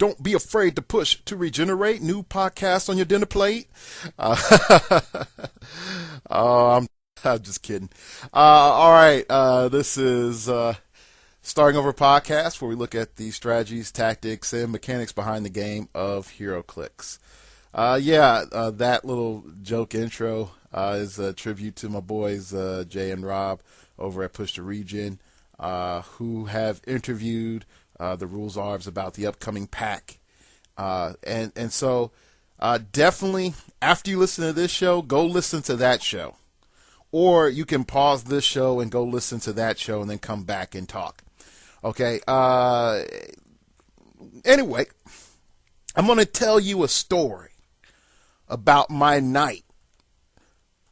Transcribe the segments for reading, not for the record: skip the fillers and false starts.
don't be afraid to push to regenerate. New podcast on your dinner plate. I'm just kidding. All right. This is Starting Over Podcast, where we look at the strategies, tactics, and mechanics behind the game of HEROCLIX. That little joke intro is a tribute to my boys Jay and Rob over at Push to Regen, who have interviewed the rules arbs about the upcoming PAC. So definitely, after you listen to this show, go listen to that show. Or you can pause this show and go listen to that show and then come back and talk. Okay. Anyway, I'm going to tell you a story about my night.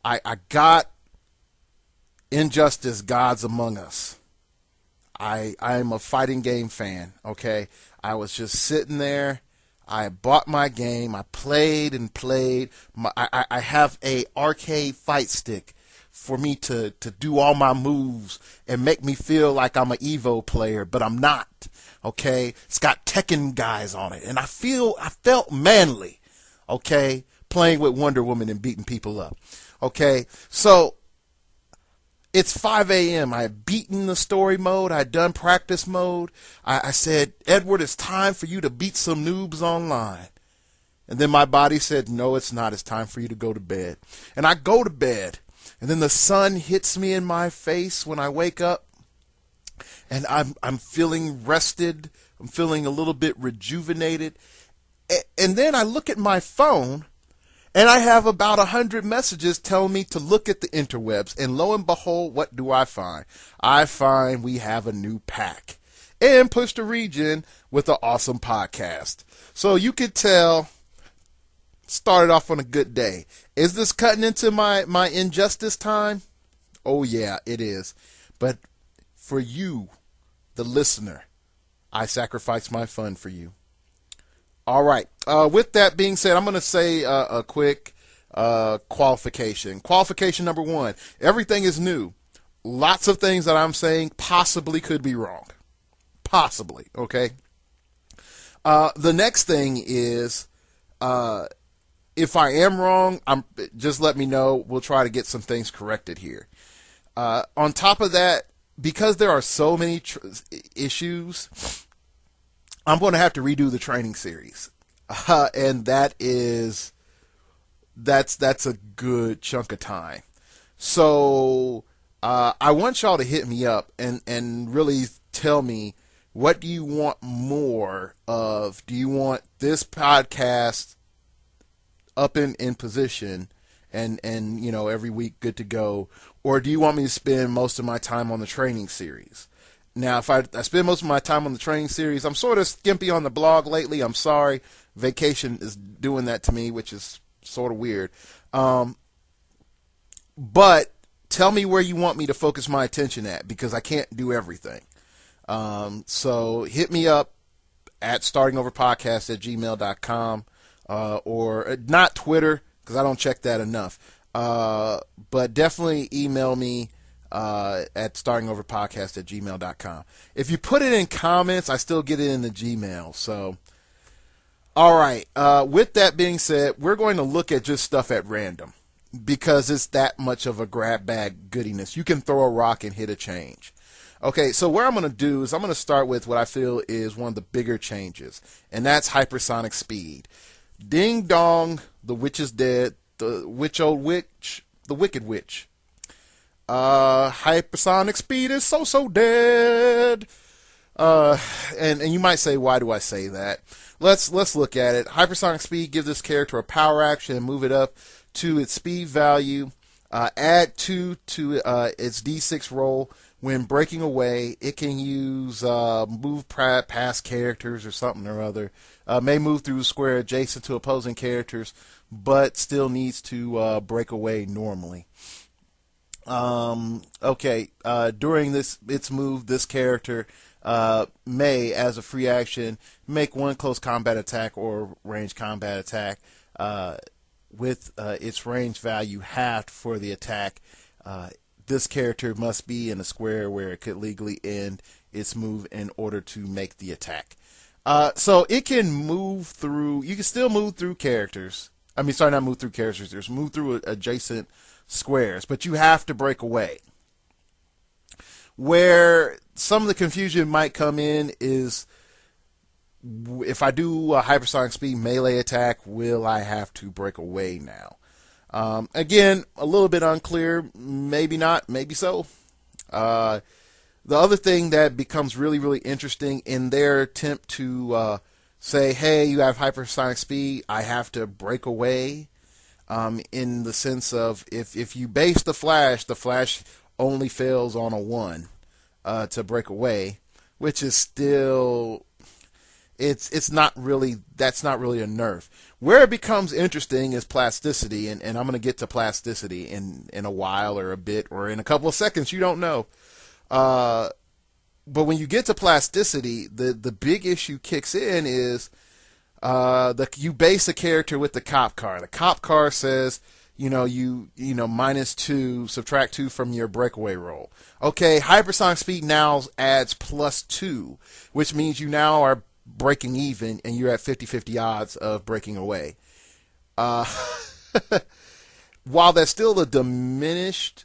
I got Injustice Gods Among Us. I'm a fighting game fan, okay? I was just sitting there. I bought my game. I played and played. I have a arcade fight stick for me to do all my moves and make me feel like I'm an Evo player, but I'm not, okay? It's got Tekken guys on it, and I felt manly, okay, playing with Wonder Woman and beating people up, okay? So it's 5 a.m. I had beaten the story mode. I had done practice mode. I said, Edward, it's time for you to beat some noobs online. And then my body said, no, it's not. It's time for you to go to bed. And I go to bed. And then the sun hits me in my face when I wake up. And I'm feeling rested. I'm feeling a little bit rejuvenated. And then I look at my phone. And I have about 100 messages telling me to look at the interwebs. And lo and behold, what do I find? I find we have a new PAC. And Push to Regen with an awesome podcast. So you could tell, started off on a good day. Is this cutting into my injustice time? Oh yeah, it is. But for you, the listener, I sacrifice my fun for you. All right. With that being said, I'm going to say a quick qualification. Qualification number one, everything is new. Lots of things that I'm saying possibly could be wrong. Possibly, okay? The next thing is, if I am wrong, just let me know. We'll try to get some things corrected here. On top of that, because there are so many issues, I'm going to have to redo the training series, and that's a good chunk of time. So I want y'all to hit me up and really tell me, what do you want more of? Do you want this podcast up in position and every week good to go, or do you want me to spend most of my time on the training series? Now, if I spend most of my time on the training series, I'm sort of skimpy on the blog lately. I'm sorry. Vacation is doing that to me, which is sort of weird. But tell me where you want me to focus my attention at, because I can't do everything. So hit me up at startingoverpodcast@gmail.com, or not Twitter, because I don't check that enough. But definitely email me at startingoverpodcast@gmail.com. If you put it in comments, I still get it in the Gmail. So, all right. With that being said, we're going to look at just stuff at random, because it's that much of a grab bag goodiness. You can throw a rock and hit a change. Okay, so what I'm going to do is I'm going to start with what I feel is one of the bigger changes, and that's hypersonic speed. Ding dong, the witch is dead. The wicked witch. Hypersonic speed is so dead. And you might say, why do I say that? Let's look at it. Hypersonic speed gives this character a power action and move it up to its speed value. Add 2 to its D6 roll. When breaking away, it can use move past characters or something or other. May move through a square adjacent to opposing characters, but still needs to break away normally. During its move, this character may, as a free action, make one close combat attack or range combat attack with its range value halved for the attack. This character must be in a square where it could legally end its move in order to make the attack. So it can move through. You can still move through characters. I mean, sorry, not move through characters. There's move through adjacent squares, but you have to break away. Where some of the confusion might come in is if I do a hypersonic speed melee attack, will I have to break away now? Again, a little bit unclear. Maybe not. Maybe so. The other thing that becomes really, really interesting in their attempt to say, hey, you have hypersonic speed, I have to break away, in the sense of if you base the Flash only fails on a 1 to break away, which is still, it's not really, that's not really a nerf. Where it becomes interesting is plasticity, and I'm going to get to plasticity in a while or a bit or in a couple of seconds, you don't know. But when you get to plasticity, the big issue kicks in is you base a character with the cop car. The cop car says, you know, -2, subtract 2 from your breakaway roll. Okay, hypersonic speed now adds +2, which means you now are breaking even and you're at 50-50 odds of breaking away. While that's still a diminished,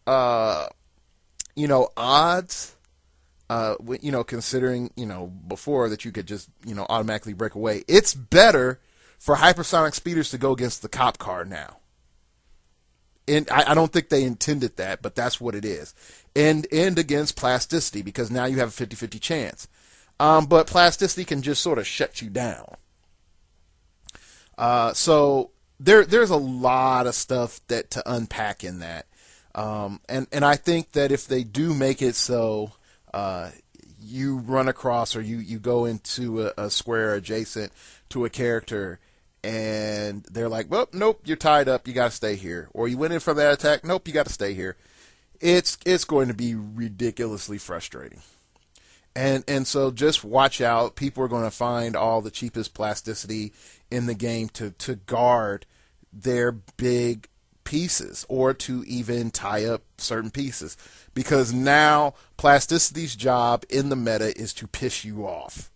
odds, considering, before that you could just, automatically break away. It's better for hypersonic speeders to go against the cop car now. And I don't think they intended that, but that's what it is. And against plasticity, because now you have a 50-50 chance. But plasticity can just sort of shut you down. So there's a lot of stuff that to unpack in that. And I think that if they do make it so you run across or you go into a square adjacent to a character and they're like, well, nope, you're tied up, you got to stay here. Or you went in for that attack, nope, you got to stay here. It's going to be ridiculously frustrating. And so just watch out. People are going to find all the cheapest plasticity in the game to guard their big pieces or to even tie up certain pieces. Because now plasticity's job in the meta is to piss you off.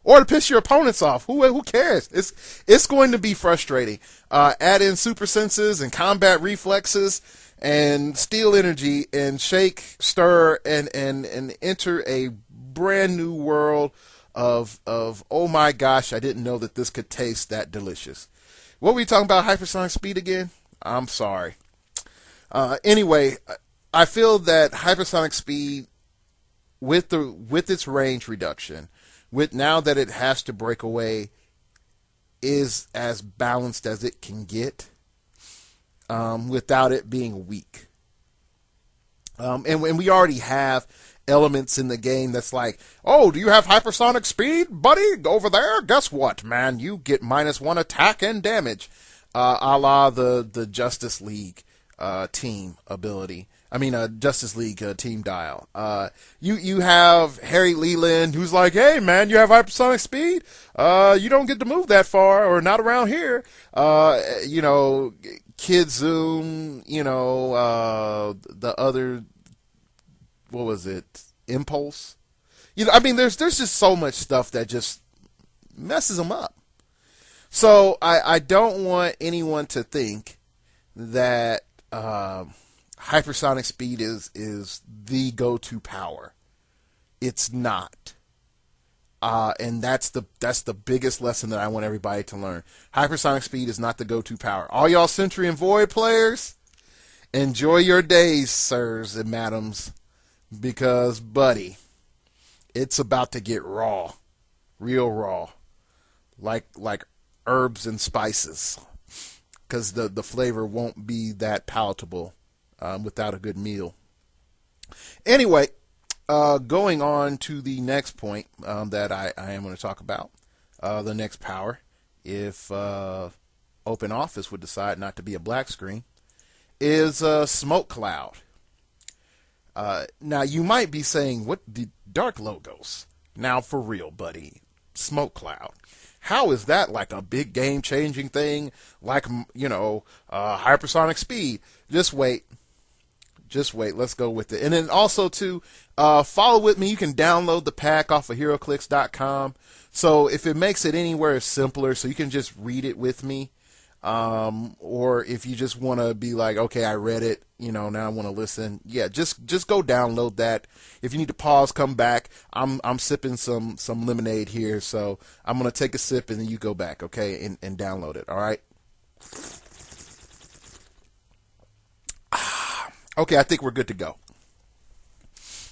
Or to piss your opponents off. Who cares? It's going to be frustrating. Add in super senses and combat reflexes and steal energy and shake, stir, and enter a brand new world of oh my gosh, I didn't know that this could taste that delicious. What were we talking about, hypersonic speed again? I'm sorry. Anyway, I feel that hypersonic speed with its range reduction, with now that it has to break away, is as balanced as it can get. Without it being weak. And we already have elements in the game that's like, oh, do you have hypersonic speed, buddy? Go over there. Guess what, man? You get -1 attack and damage. A la the Justice League team ability. I mean, Justice League team dial. You have Harry Leland, who's like, hey, man, you have hypersonic speed? You don't get to move that far, or not around here. Kid Zoom, the other, what was it? Impulse? There's just so much stuff that just messes them up. So I don't want anyone to think that hypersonic speed is the go-to power. It's not. And that's the biggest lesson that I want everybody to learn. Hypersonic speed is not the go-to power. All y'all Sentry and Void players, enjoy your days, sirs and madams, because, buddy, it's about to get raw, real raw, like herbs and spices, because the flavor won't be that palatable without a good meal. Anyway. Going on to the next point that I am going to talk about, the next power, if Open Office would decide not to be a black screen, is Smoke Cloud. Now, you might be saying, what the dark logos? Now, for real, buddy, Smoke Cloud. How is that like a big game-changing thing, like, hypersonic speed? Just wait. Just wait. Let's go with it. And then also to follow with me, you can download the pack off of HEROCLIX.com. So if it makes it anywhere simpler, so you can just read it with me. Or if you just want to be like, okay, I read it, now I want to listen. Yeah, just go download that. If you need to pause, come back. I'm sipping some lemonade here, so I'm gonna take a sip and then you go back, okay, and download it. All right. Okay, I think we're good to go.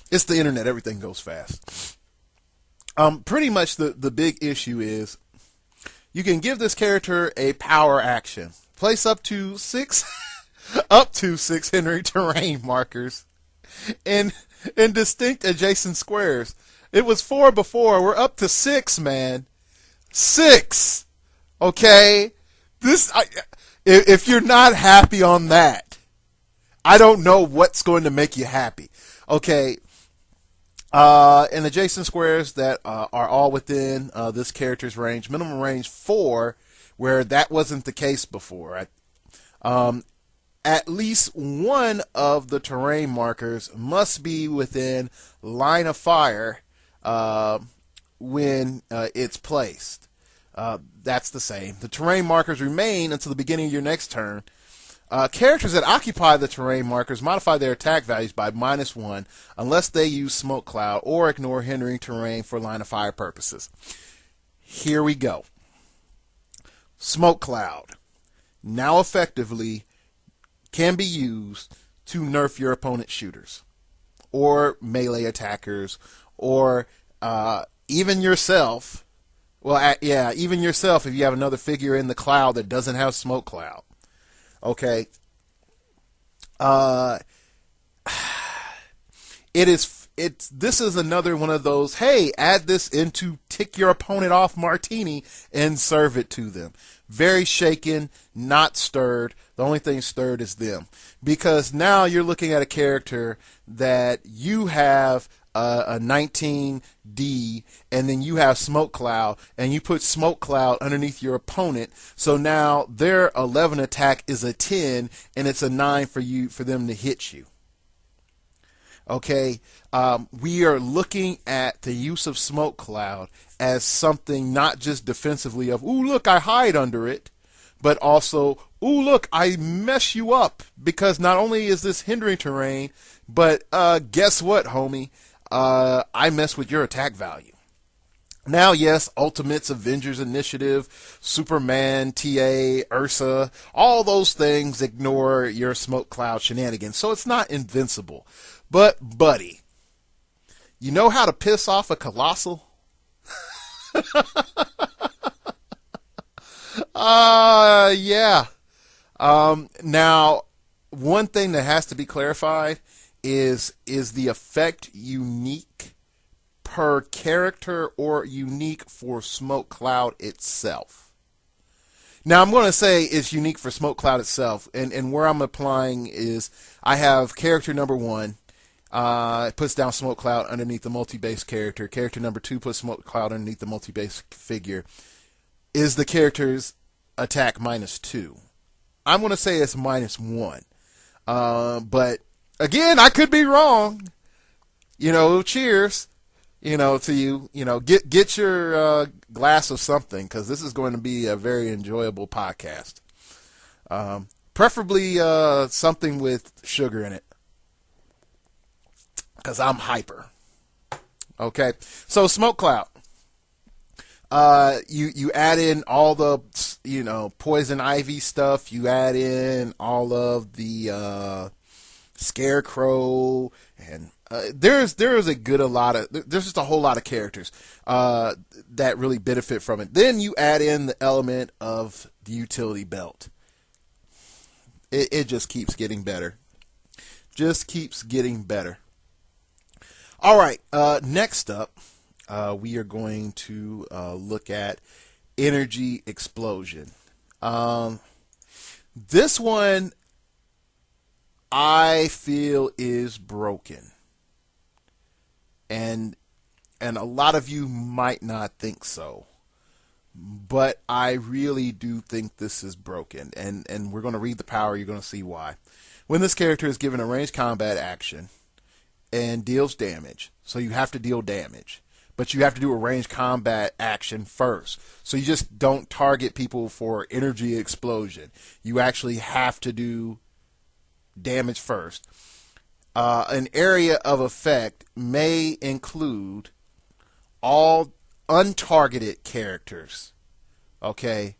It's the internet; everything goes fast. Pretty much the big issue is you can give this character a power action. Place up to 6 Henry terrain markers in distinct adjacent squares. It was 4 before. We're up to 6, man. 6. Okay? If you're not happy on that, I don't know what's going to make you happy. Okay. And adjacent squares that are all within this character's range. Minimum range 4, where that wasn't the case before. At least one of the terrain markers must be within line of fire when it's placed. That's the same. The terrain markers remain until the beginning of your next turn. Characters that occupy the terrain markers modify their attack values by -1 unless they use smoke cloud or ignore hindering terrain for line of fire purposes. Here we go. Smoke cloud now effectively can be used to nerf your opponent's shooters or melee attackers or even yourself. Well, even yourself if you have another figure in the cloud that doesn't have smoke cloud. Okay. This is another one of those, hey, add this into tick your opponent off martini and serve it to them. Very shaken, not stirred. The only thing stirred is them. Because now you're looking at a character that you have a 19D, and then you have smoke cloud, and you put smoke cloud underneath your opponent. So now their 11 attack is a 10, and it's a 9 for them to hit you. Okay, we are looking at the use of smoke cloud as something not just defensively of, ooh, look, I hide under it, but also, ooh, look, I mess you up, because not only is this hindering terrain, but guess what, homie? I mess with your attack value. Now, yes, Ultimates, Avengers Initiative, Superman, TA, Ursa, all those things ignore your smoke cloud shenanigans, so it's not invincible. But, buddy, you know how to piss off a Colossal? Yeah. Now, one thing that has to be clarified is the effect unique per character or unique for Smoke Cloud itself? Now, I'm going to say it's unique for Smoke Cloud itself, and where I'm applying is I have character number 1. It puts down Smoke Cloud underneath the multi-base character. Character number 2 puts Smoke Cloud underneath the multi-base figure. Is the character's attack -2? I'm going to say it's -1. But again, I could be wrong. Cheers. To you. Get your glass of something, because this is going to be a very enjoyable podcast. Preferably something with sugar in it, because I'm hyper. Okay, so Smoke Cloud. You add in all the poison ivy stuff. You add in all of the Scarecrow, and there's just a whole lot of characters that really benefit from it. Then you add in the element of the utility belt. It just keeps getting better. Just keeps getting better. All right, next up, we are going to look at Energy Explosion. This one I feel is broken. And a lot of you might not think so. But I really do think this is broken. And we're going to read the power. You're going to see why. when this character is given a ranged combat action and deals damage, so you have to deal damage, but you have to do a ranged combat action first. So you just don't target people for energy explosion. You actually have to do damage first. An area of effect may include all untargeted characters. Okay,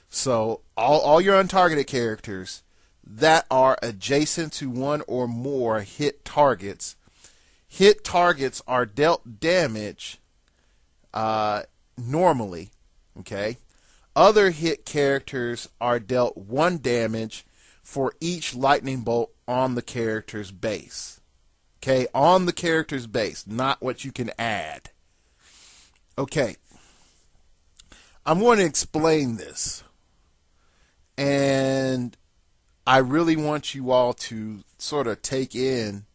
so all your untargeted characters that are adjacent to one or more hit targets. Hit targets are dealt damage normally. Okay, other hit characters are dealt 1 damage for each lightning bolt on the character's base. Okay, on the character's base, not what you can add. Okay, I'm going to explain this, and I really want you all to sort of take in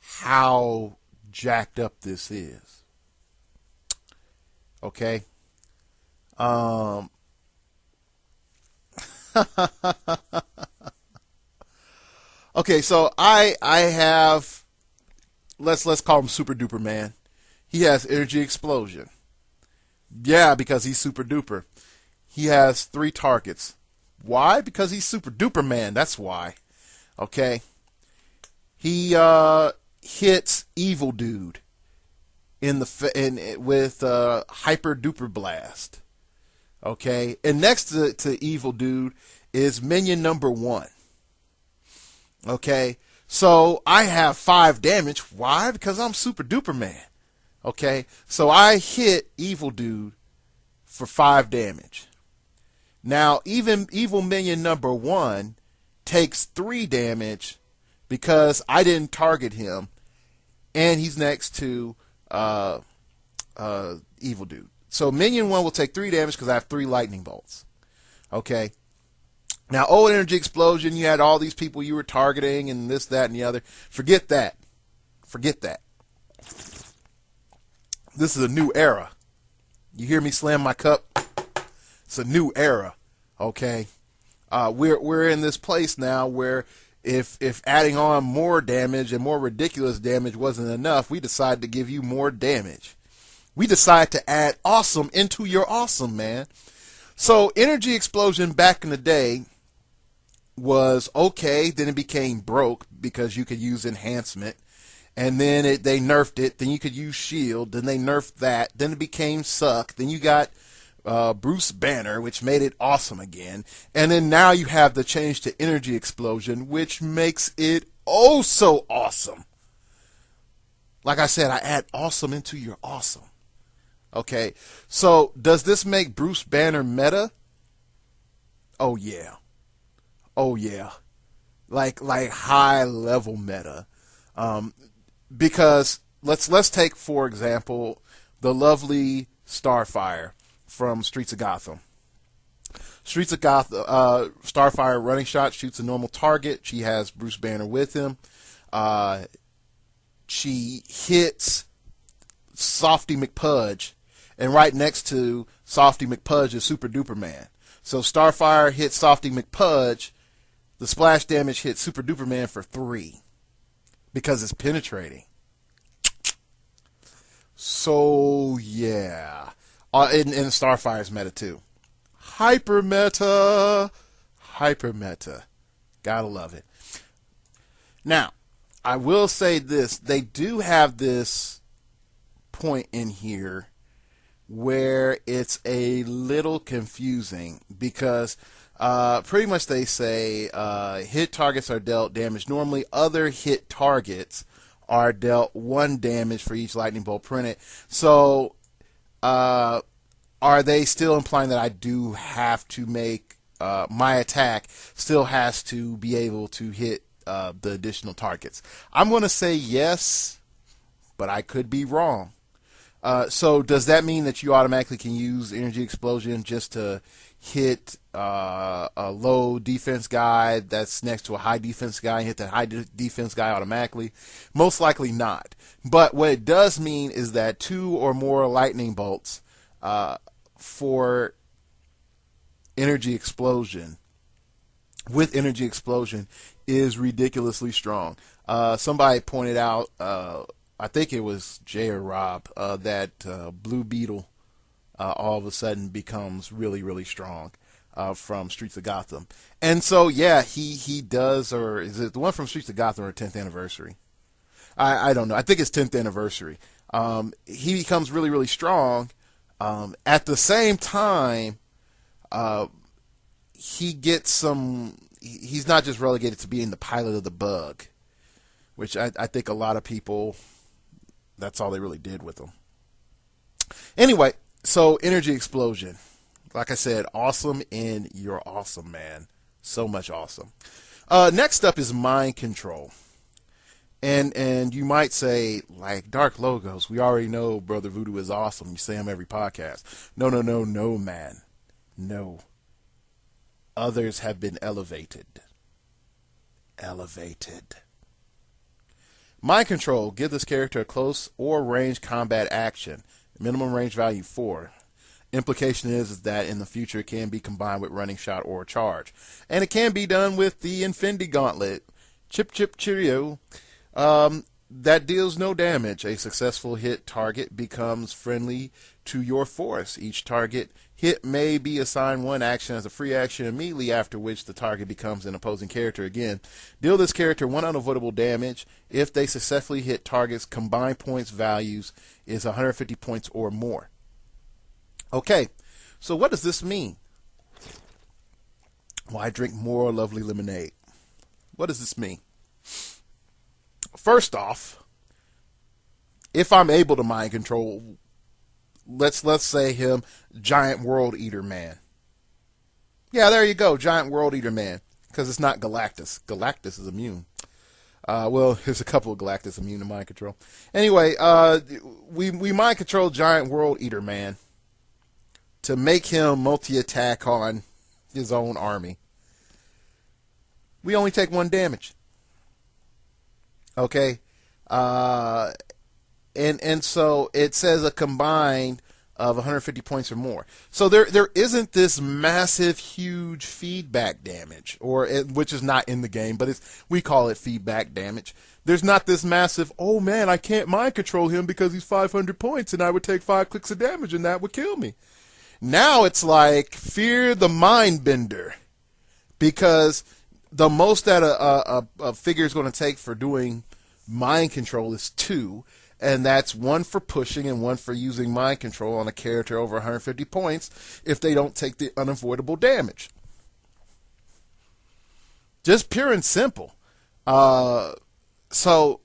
how jacked up this is. Okay? Okay, so I have, let's call him Super Duper Man. He has energy explosion. Yeah, because he's super duper. He has 3 targets. Why? Because he's Super Duper Man. That's why. Okay. He hits Evil Dude with Hyper Duper Blast. Okay, and next to Evil Dude is minion number 1. Okay, so I have 5 damage. Why? Because I'm Super Duper Man. Okay, so I hit Evil Dude for 5 damage. Now, even evil minion number 1 takes 3 damage because I didn't target him, and he's next to Evil Dude. So minion 1 will take 3 damage because I have 3 lightning bolts. Okay. Now, old energy explosion, you had all these people you were targeting and this, that, and the other. Forget that. Forget that. This is a new era. You hear me slam my cup? It's a new era. Okay. We're in this place now where if adding on more damage and more ridiculous damage wasn't enough, we decided to give you more damage. We decided to add awesome into your awesome, man. So energy explosion back in the day was okay. Then it became broke because you could use enhancement. And then they nerfed it. Then you could use shield. Then they nerfed that. Then it became suck. Then you got Bruce Banner, which made it awesome again. And then now you have the change to energy explosion, which makes it oh so awesome. Like I said, I add awesome into your awesome. Okay, so does this make Bruce Banner meta? Oh yeah. Oh yeah. Like high level meta. Because let's take, for example, the lovely Starfire from Streets of Gotham. Streets of Gotham, Starfire running shot, shoots a normal target. She has Bruce Banner with him. She hits Softy McPudge, and right next to Softy McPudge is Super Duper Man. So Starfire hits Softy McPudge. The splash damage hits Super Duper Man for 3 because it's penetrating. So yeah, and Starfire's meta too. Hyper meta, gotta love it. Now, I will say this: they do have this point in here where it's a little confusing because pretty much they say hit targets are dealt damage. Normally, other hit targets are dealt 1 damage for each lightning bolt printed. So, are they still implying that I do have to make my attack still has to be able to hit the additional targets? I'm going to say yes, but I could be wrong. So does that mean that you automatically can use energy explosion just to hit a low defense guy that's next to a high defense guy and hit that high defense guy automatically? Most likely not. But what it does mean is that 2 or more lightning bolts for energy explosion with Energy Explosion is ridiculously strong. Somebody pointed out, I think it was Jay or Rob, that Blue Beetle all of a sudden becomes really, really strong from Streets of Gotham. And so, yeah, he does, or is it the one from Streets of Gotham or 10th Anniversary? I don't know. I think it's 10th Anniversary. He becomes really, really strong. At the same time, he gets some. He's not just relegated to being the pilot of the bug, which I think a lot of people, that's all they really did with him. Anyway, so Energy Explosion. Like I said, awesome, and you're awesome, man. So much awesome. Next up is Mind Control. And you might say, like, Dark Logos, we already know Brother Voodoo is awesome. You say him every podcast. No, man. No. Others have been elevated. Mind Control. Give this character a close or range combat action. Minimum range value 4. Implication is that in the future it can be combined with running shot or charge. And it can be done with the Infinity Gauntlet. Chip cheerio. That deals no damage. A successful hit target becomes friendly to your force. Each target hit may be assigned one action as a free action immediately after which the target becomes an opposing character again. Deal this character one unavoidable damage. If they successfully hit targets, combined points values is 150 points or more. Okay, so what does this mean? Well, I drink more lovely lemonade. What does this mean? First off, if I'm able to mind control, let's say him, Giant World Eater Man. Yeah, there you go, Giant World Eater Man, because it's not Galactus. Galactus is immune. Well, there's a couple of Galactus immune to mind control. Anyway, we mind control Giant World Eater Man to make him multi-attack on his own army. We only take 1 damage. Okay, and so it says a combined of 150 points or more. So there isn't this massive, huge feedback damage, which is not in the game, but we call it feedback damage. There's not this massive, oh man, I can't mind control him because he's 500 points and I would take 5 clicks of damage and that would kill me. Now it's like fear the mind bender, because the most that a figure is going to take for doing mind control is 2, and that's 1 for pushing and 1 for using mind control on a character over 150 points if they don't take the unavoidable damage. Just pure and simple. So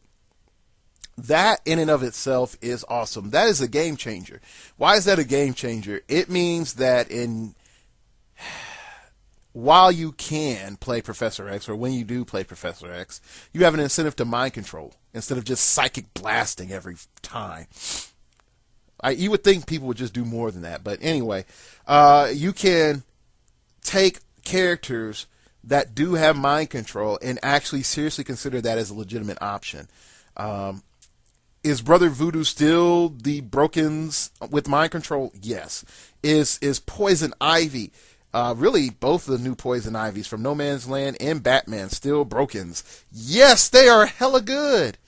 that in and of itself is awesome. That is a game changer. Why is that a game changer? It means that while you can play Professor X, or when you do play Professor X, you have an incentive to mind control instead of just psychic blasting every time. You would think people would just do more than that. But anyway, you can take characters that do have mind control and actually seriously consider that as a legitimate option. Is Brother Voodoo still the Brokens with mind control? Yes. Is Poison Ivy, really both of the new Poison Ivies from No Man's Land and Batman, still Brokens? Yes, they are hella good.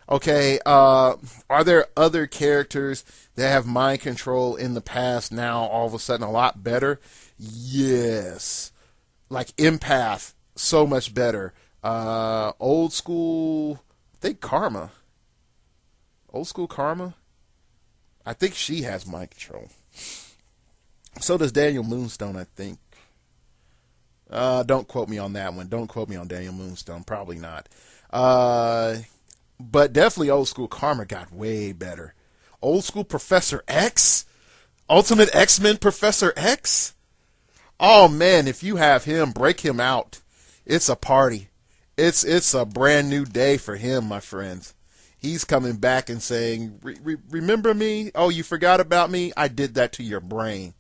Okay, are there other characters that have mind control in the past now all of a sudden a lot better? Yes. Like Empath, so much better. Old school, I think Karma. Old school Karma? I think she has mind control. So does Daniel Moonstone, I think. Don't quote me on that one. Don't quote me on Daniel Moonstone. Probably not. But definitely old school Karma got way better. Old school Professor X? Ultimate X-Men Professor X? Oh man, if you have him, break him out. It's a party. It's a brand new day for him, my friends. He's coming back and saying, remember me? Oh, you forgot about me? I did that to your brain.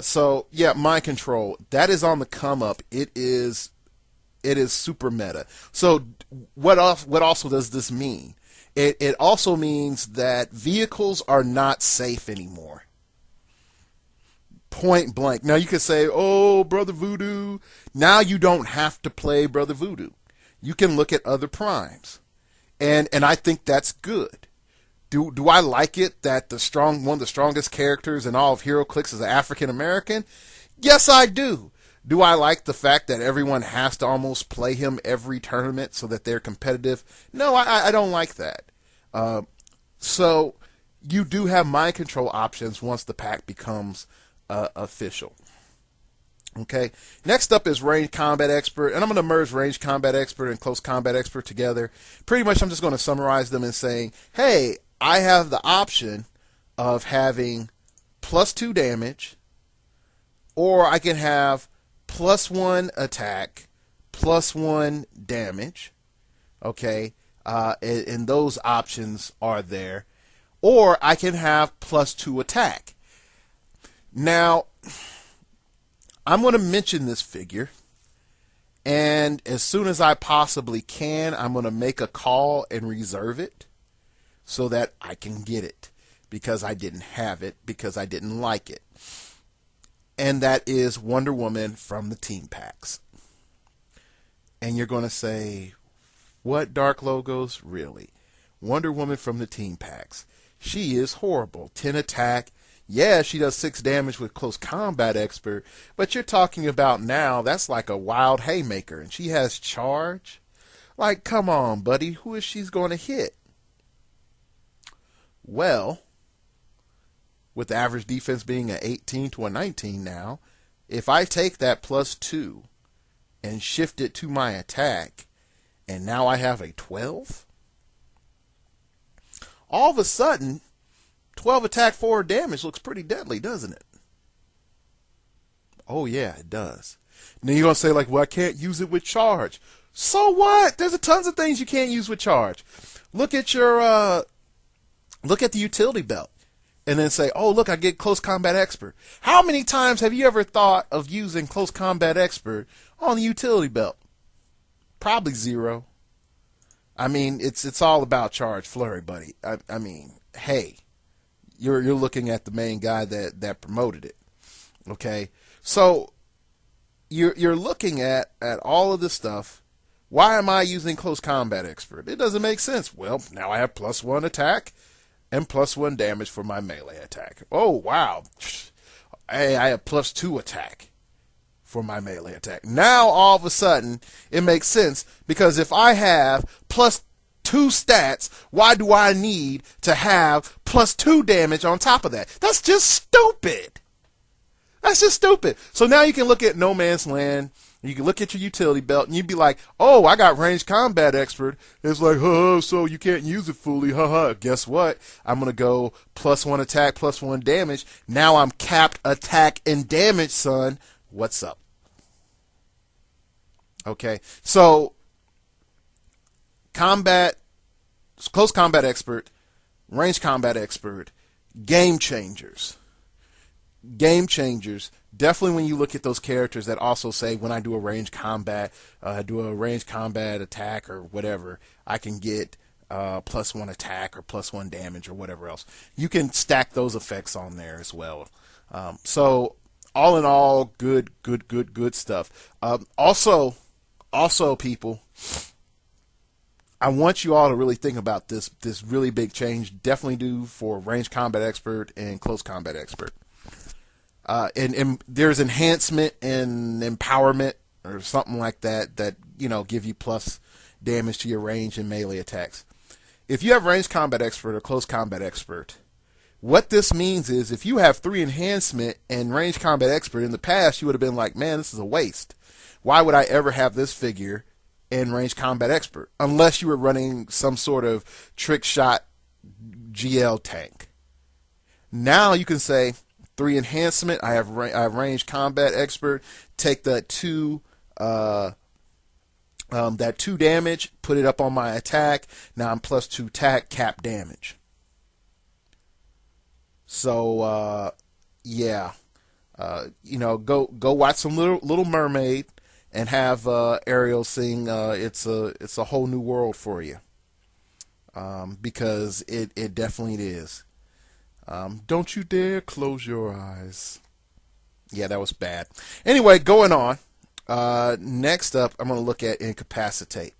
So yeah, mind control. That is on the come up. It is super meta. So what also does this mean? It also means that vehicles are not safe anymore. Point blank. Now you could say, oh, Brother Voodoo. Now you don't have to play Brother Voodoo. You can look at other primes. And I think that's good. Do I like it that one of the strongest characters in all of HEROCLIX is an African American? Yes, I do. Do I like the fact that everyone has to almost play him every tournament so that they're competitive? No, I don't like that. So you do have mind control options once the pack becomes official. Okay. Next up is Range Combat Expert, and I'm going to merge Range Combat Expert and Close Combat Expert together. Pretty much I'm just going to summarize them and saying, hey, I have the option of having +2 damage, or I can have +1 attack, +1 damage. Okay. And those options are there. Or I can have +2 attack. Now, I'm going to mention this figure, and as soon as I possibly can, I'm going to make a call and reserve it so that I can get it, because I didn't have it, because I didn't like it. And that is Wonder Woman from the Team Packs. And you're going to say, what, Dark Logos? Really? Wonder Woman from the Team Packs. She is horrible. 10 attack. Yeah, she does 6 damage with Close Combat Expert, but you're talking about now, that's like a wild haymaker, and she has charge? Like, come on, buddy, who is she going to hit? Well, with the average defense being an 18 to a 19 now, if I take that +2 and shift it to my attack, and now I have a 12, all of a sudden, 12 attack, 4 damage looks pretty deadly, doesn't it? Oh, yeah, it does. Now you're going to say, like, well, I can't use it with charge. So what? There's tons of things you can't use with charge. Look at the utility belt and then say, oh, look, I get Close Combat Expert. How many times have you ever thought of using Close Combat Expert on the utility belt? Probably 0. I mean, it's all about charge flurry, buddy. I mean, hey. You're looking at the main guy that promoted it. Okay? So you're looking at all of this stuff. Why am I using Close Combat Expert? It doesn't make sense. Well, now I have +1 attack and +1 damage for my melee attack. Oh, wow. Hey, I have +2 attack for my melee attack. Now all of a sudden it makes sense, because if I have +2 stats, why do I need to have +2 damage on top of that? That's just stupid. That's just stupid. So now you can look at No Man's Land, you can look at your utility belt, and you'd be like, oh, I got Range Combat Expert. It's like, oh, so you can't use it fully. Haha. Guess what? I'm going to go +1 attack, +1 damage. Now I'm capped attack and damage, son. What's up? Okay. So Close Combat Expert, Range Combat Expert, Game Changers. Game Changers, definitely when you look at those characters that also say, when I do a range combat, attack or whatever, I can get +1 attack or +1 damage or whatever else. You can stack those effects on there as well. So all in all, good stuff. Also, people, I want you all to really think about this really big change. Definitely do for Range Combat Expert and Close Combat Expert. And there's enhancement and empowerment or something like that give you plus damage to your range and melee attacks. If you have Range Combat Expert or Close Combat Expert, what this means is if you have 3 enhancement and Range Combat Expert, in the past you would have been like, man, this is a waste. Why would I ever have this figure in Range Combat Expert? Unless you were running some sort of trick shot GL tank. Now you can say 3 enhancement, I have Range Combat Expert, take that 2 damage, put it up on my attack. Now I'm +2 attack, cap damage. So yeah, go watch some Little Mermaid and have Ariel sing it's a whole new world for you, because it definitely is. Don't you dare close your eyes. Yeah, that was bad. Anyway, going on. Next up, I'm going to look at incapacitate.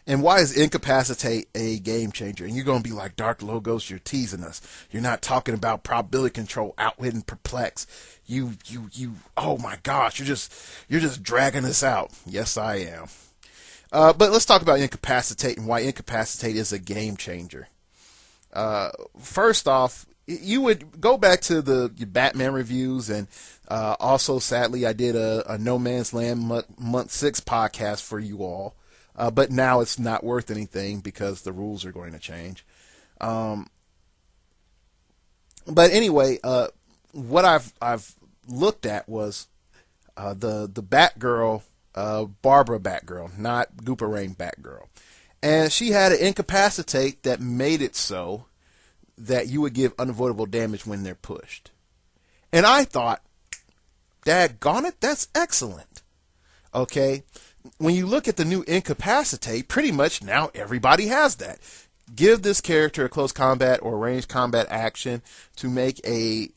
And why is incapacitate a game changer? And you're going to be like, Dark Logos, you're teasing us. You're not talking about probability control, outwit, and perplex. Oh my gosh, you're just dragging us out. Yes, I am. But let's talk about incapacitate and why incapacitate is a game changer. First off, you would go back to the Batman reviews, and also, sadly, I did a No Man's Land month 6 podcast for you all. But now it's not worth anything because the rules are going to change. But anyway, what I've looked at was the Batgirl, Barbara Batgirl, not Gooper Rain Batgirl, and she had an incapacitate that made it so that you would give unavoidable damage when they're pushed. And I thought, daggone it, that's excellent. Okay. When you look at the new incapacitate, pretty much now everybody has that. Give this character a close combat or ranged combat action to make an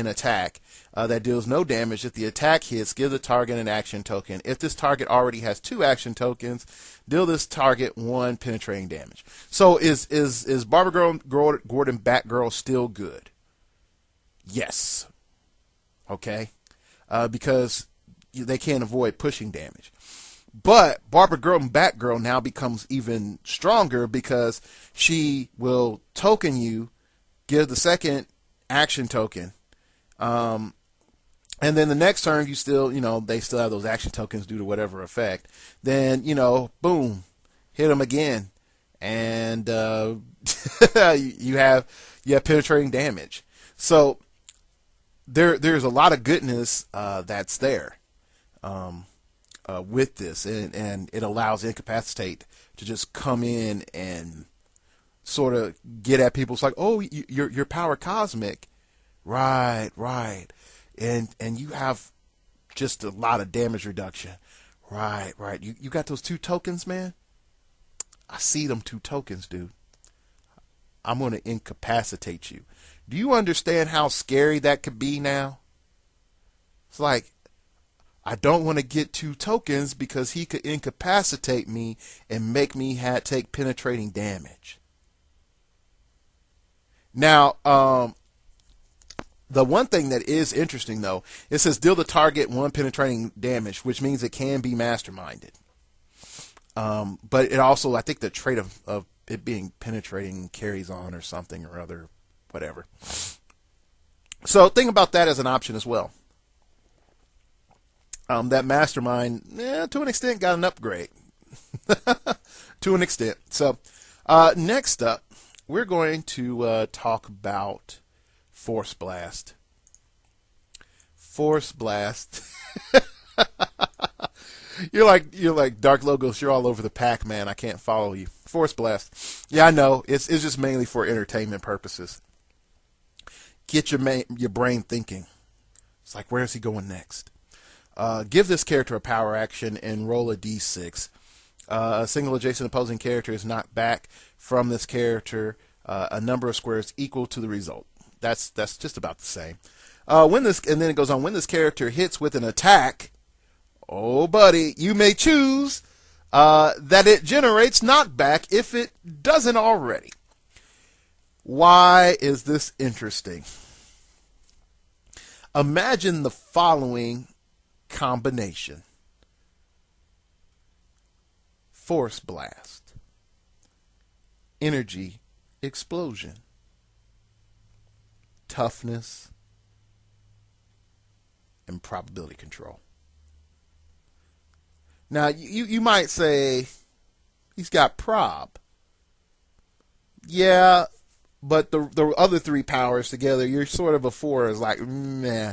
attack that deals no damage. If the attack hits, give the target an action token. If this target already has 2 action tokens, deal this target 1 penetrating damage. So is Barbara Gordon Batgirl still good? Yes. Okay. Because they can't avoid pushing damage. But Barbara Gordon Batgirl now becomes even stronger because she will token you, give the second action token, and then the next turn you still, they still have those action tokens due to whatever effect. Then, boom, hit them again, and you have penetrating damage. So there's a lot of goodness that's there. With this, and it allows incapacitate to just come in and sort of get at people. It's like, oh, you're power cosmic, right, and you have just a lot of damage reduction, right. You got those 2 tokens, man. I see them 2 tokens, dude. I'm going to incapacitate you. Do you understand how scary that could be now? It's like, I don't want to get 2 tokens because he could incapacitate me and make me take penetrating damage. Now, the one thing that is interesting, though, it says deal the target 1 penetrating damage, which means it can be masterminded. But it also, I think the trait of it being penetrating carries on or something or other, whatever. So think about that as an option as well. That mastermind, to an extent, got an upgrade. To an extent. So, next up, we're going to talk about Force Blast. Force Blast. You're like Dark Logos. You're all over the pack, man. I can't follow you. Force Blast. Yeah, I know. It's just mainly for entertainment purposes. Get your brain thinking. It's like, where's he going next? Give this character a power action and roll a d6. A single adjacent opposing character is knocked back from this character a number of squares equal to the result. That's just about the same. And then it goes on. When this character hits with an attack, oh buddy, you may choose that it generates knockback if it doesn't already. Why is this interesting? Imagine the following combination: Force Blast, Energy Explosion, Toughness, and Probability Control. Now, you might say, he's got prob. Yeah, but the other 3 powers together, you're sort of a 4 is like, meh.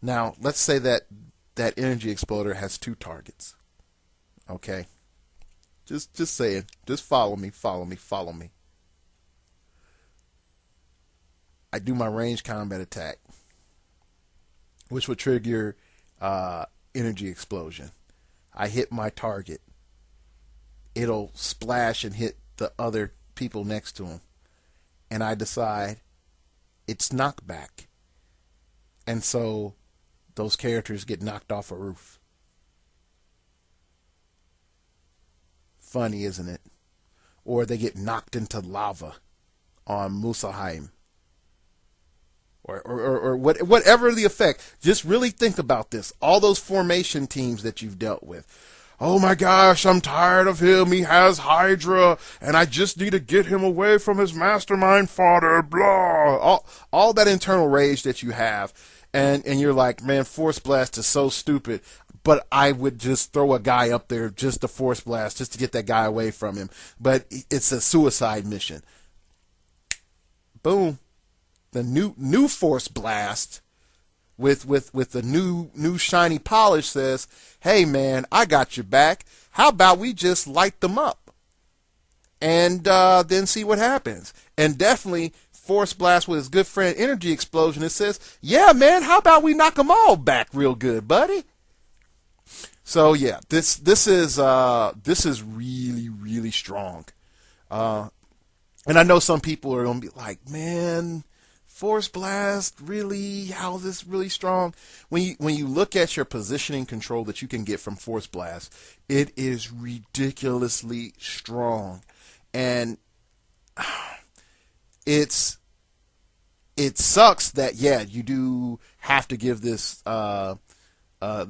Now, let's say that energy exploder has 2 targets. Okay? Just saying. Just follow me. I do my ranged combat attack, which would trigger energy explosion. I hit my target. It'll splash and hit the other people next to him. And I decide, it's knockback. And so those characters get knocked off a roof. Funny, isn't it? Or they get knocked into lava on Musaheim. Or whatever the effect. Just really think about this. All those formation teams that you've dealt with. Oh my gosh, I'm tired of him. He has Hydra, and I just need to get him away from his mastermind father. Blah. All that internal rage that you have, and you're like, man, Force Blast is so stupid. But I would just throw a guy up there just to Force Blast, just to get that guy away from him. But it's a suicide mission. Boom. The new Force Blast with the new shiny polish says, hey man, I got your back. How about we just light them up and then see what happens? And definitely Force Blast with his good friend Energy Explosion, it says, yeah man, how about we knock them all back real good, buddy? So yeah, this is really, really strong. And I know some people are gonna be like, man, Force Blast, really? How is this really strong? When you look at your positioning control that you can get from Force Blast, it is ridiculously strong, and it sucks that you do have to give this the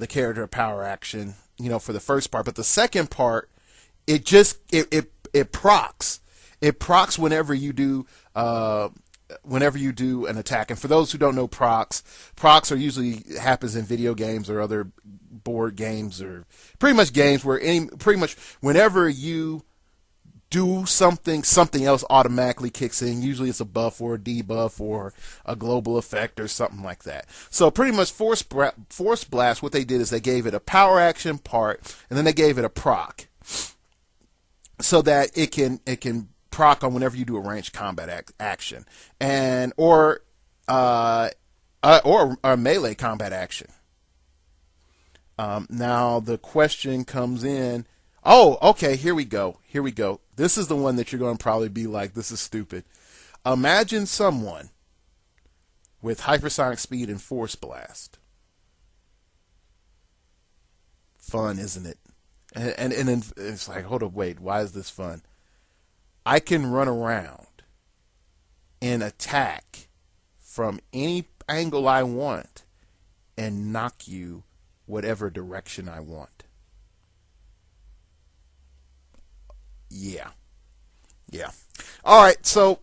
character a power action, for the first part, but the second part, it procs. It procs whenever you do an attack. And for those who don't know procs are usually happens in video games or other board games, or pretty much games where whenever you do something else automatically kicks in. Usually it's a buff or a debuff or a global effect or something like that. So pretty much Force Blast, what they did is they gave it a power action part, and then they gave it a proc, so that it can proc on whenever you do a ranged combat action, and or a melee combat action. Now the question comes in. Oh, okay, here we go. This is the one that you're going to probably be like, this is stupid. Imagine someone with hypersonic speed and Force Blast. Fun, isn't it? And then it's like, hold up, wait, why is this fun? I can run around and attack from any angle I want and knock you whatever direction I want. Yeah. All right, so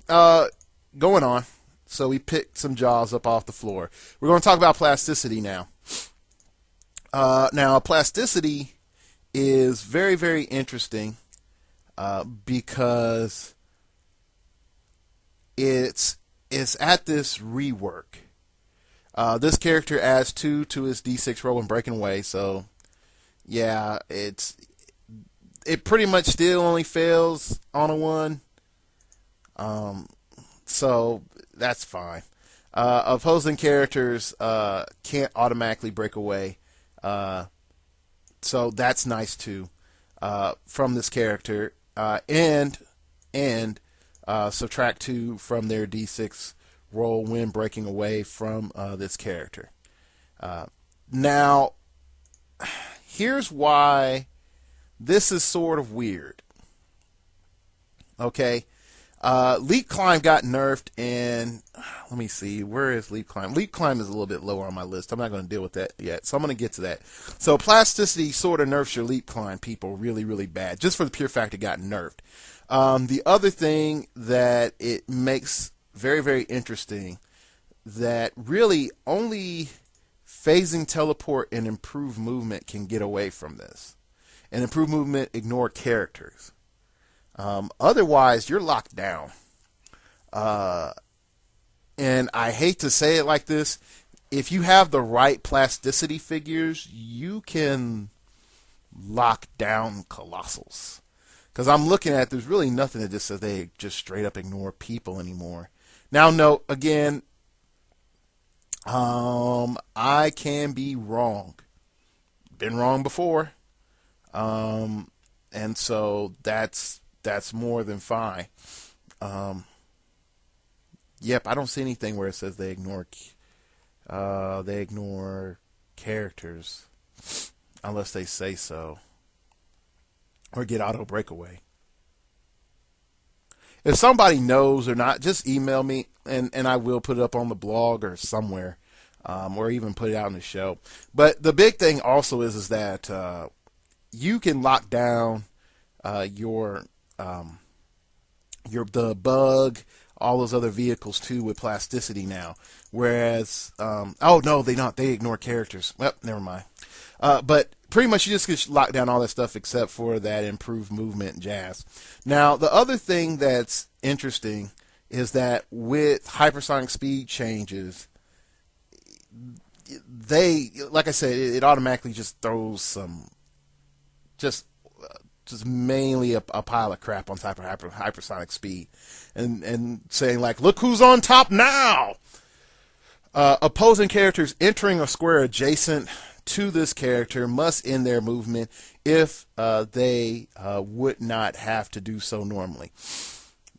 going on. So we picked some jaws up off the floor. We're going to talk about plasticity now. Now, plasticity is very, very interesting because it's at this rework. This character adds 2 to his D6 roll when breaking away. So, yeah, it pretty much still only fails on a 1. So that's fine. Opposing characters can't automatically break away. So that's nice too from this character. And subtract 2 from their D6 roll when breaking away from this character. Now, here's why this is sort of weird. Okay. Leap Climb got nerfed, and let me see, where is Leap Climb? Leap Climb is a little bit lower on my list. I'm not going to deal with that yet, so I'm going to get to that. So plasticity sort of nerfs your Leap Climb people really, really bad, just for the pure fact it got nerfed. The other thing that it makes very, very interesting, that really only phasing teleport and improved movement can get away from this. And improved movement ignore characters. Otherwise, you're locked down. And I hate to say it like this, if you have the right plasticity figures, you can lock down Colossals. Because I'm looking at, there's really nothing that just says they just straight up ignore people anymore. Now, note, again, I can be wrong. Been wrong before. And so that's more than fine. Yep, I don't see anything where it says they ignore characters unless they say so or get auto breakaway. If somebody knows or not, just email me and I will put it up on the blog or somewhere, or even put it out in the show. But the big thing also is that you can lock down your the bug, all those other vehicles too with plasticity now. Whereas, oh no, they ignore characters. Well, never mind. But pretty much you just can lock down all that stuff except for that improved movement and jazz. Now, the other thing that's interesting is that with hypersonic speed changes, like I said, it automatically just throws some, just mainly a pile of crap on top of hypersonic speed, and saying like, look who's on top now. Opposing characters entering a square adjacent to this character must end their movement if they would not have to do so normally.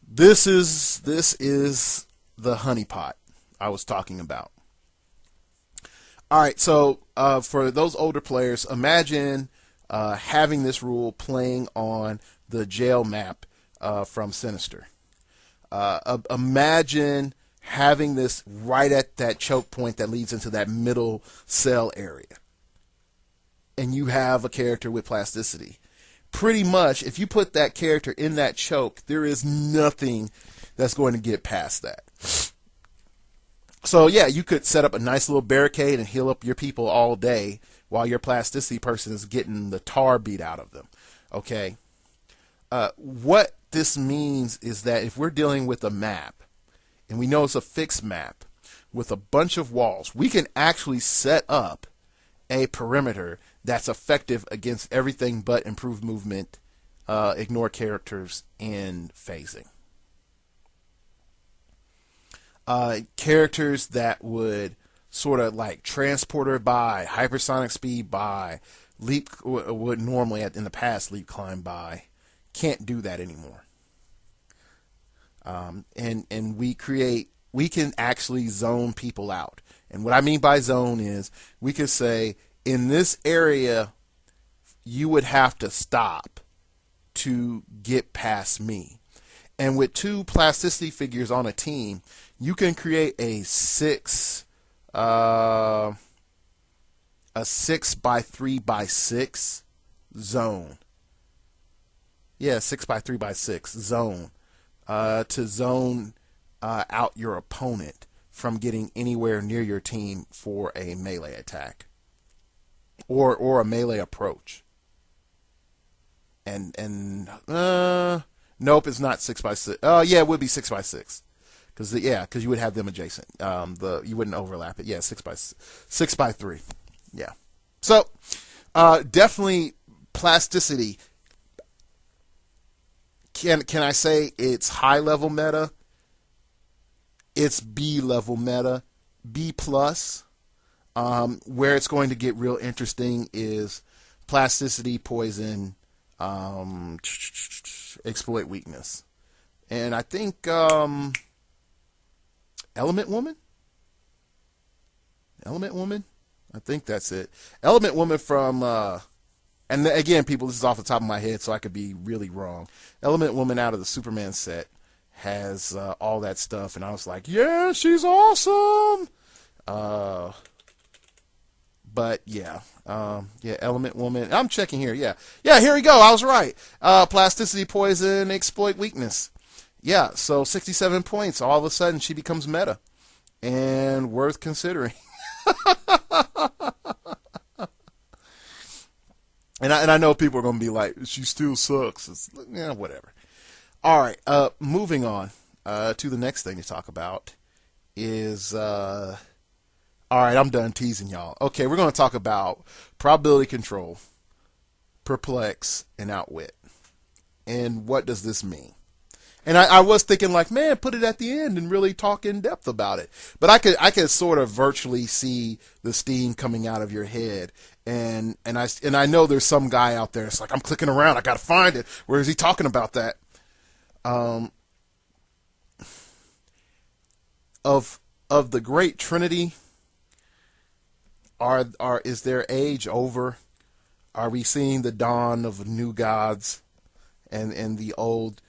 This is the honeypot I was talking about. All right, so for those older players, imagine having this rule playing on the jail map from Sinister. Imagine having this right at that choke point that leads into that middle cell area. And you have a character with plasticity. Pretty much, if you put that character in that choke, there is nothing that's going to get past that. So yeah, you could set up a nice little barricade and heal up your people all day while your plasticity person is getting the tar beat out of them. Okay? What this means is that if we're dealing with a map, and we know it's a fixed map with a bunch of walls, we can actually set up a perimeter that's effective against everything but improved movement, ignore characters, and phasing. Characters that would sort of like transporter by, hypersonic speed by, leap would normally in the past leap climb by, can't do that anymore. And we can actually zone people out. And what I mean by zone is we could say, in this area, you would have to stop to get past me. And with two plasticity figures on a team, you can create a 6 by 3 by 6 zone. Yeah, 6 by 3 by 6 zone to zone out your opponent from getting anywhere near your team for a melee attack or a melee approach. And nope, it's not 6 by 6. Yeah, it would be 6 by 6. Because you would have them adjacent. You wouldn't overlap it. Yeah, 6 by 3. Yeah. So definitely plasticity. Can I say it's high level meta? It's B level meta, B plus. Where it's going to get real interesting is plasticity, poison, exploit weakness, and I think Element Woman. I think that's it. Element Woman from and again, people, this is off the top of my head, so I could be really wrong. Element Woman out of the Superman set has all that stuff, and I was like, yeah, she's awesome. But yeah, Element Woman. I'm checking here. Yeah, here we go. I was right. Plasticity, poison, exploit weakness. Yeah, so 67 points. All of a sudden, she becomes meta and worth considering. And I know people are going to be like, she still sucks. It's, yeah, whatever. All right, moving on to the next thing to talk about is, all right, I'm done teasing y'all. Okay, we're going to talk about probability control, perplex, and outwit. And what does this mean? And I was thinking like, man, put it at the end and really talk in depth about it. But I could sort of virtually see the steam coming out of your head. And I know there's some guy out there. It's like, I'm clicking around. I got to find it. Where is he talking about that? of the great trinity, is their age over? Are we seeing the dawn of new gods and the old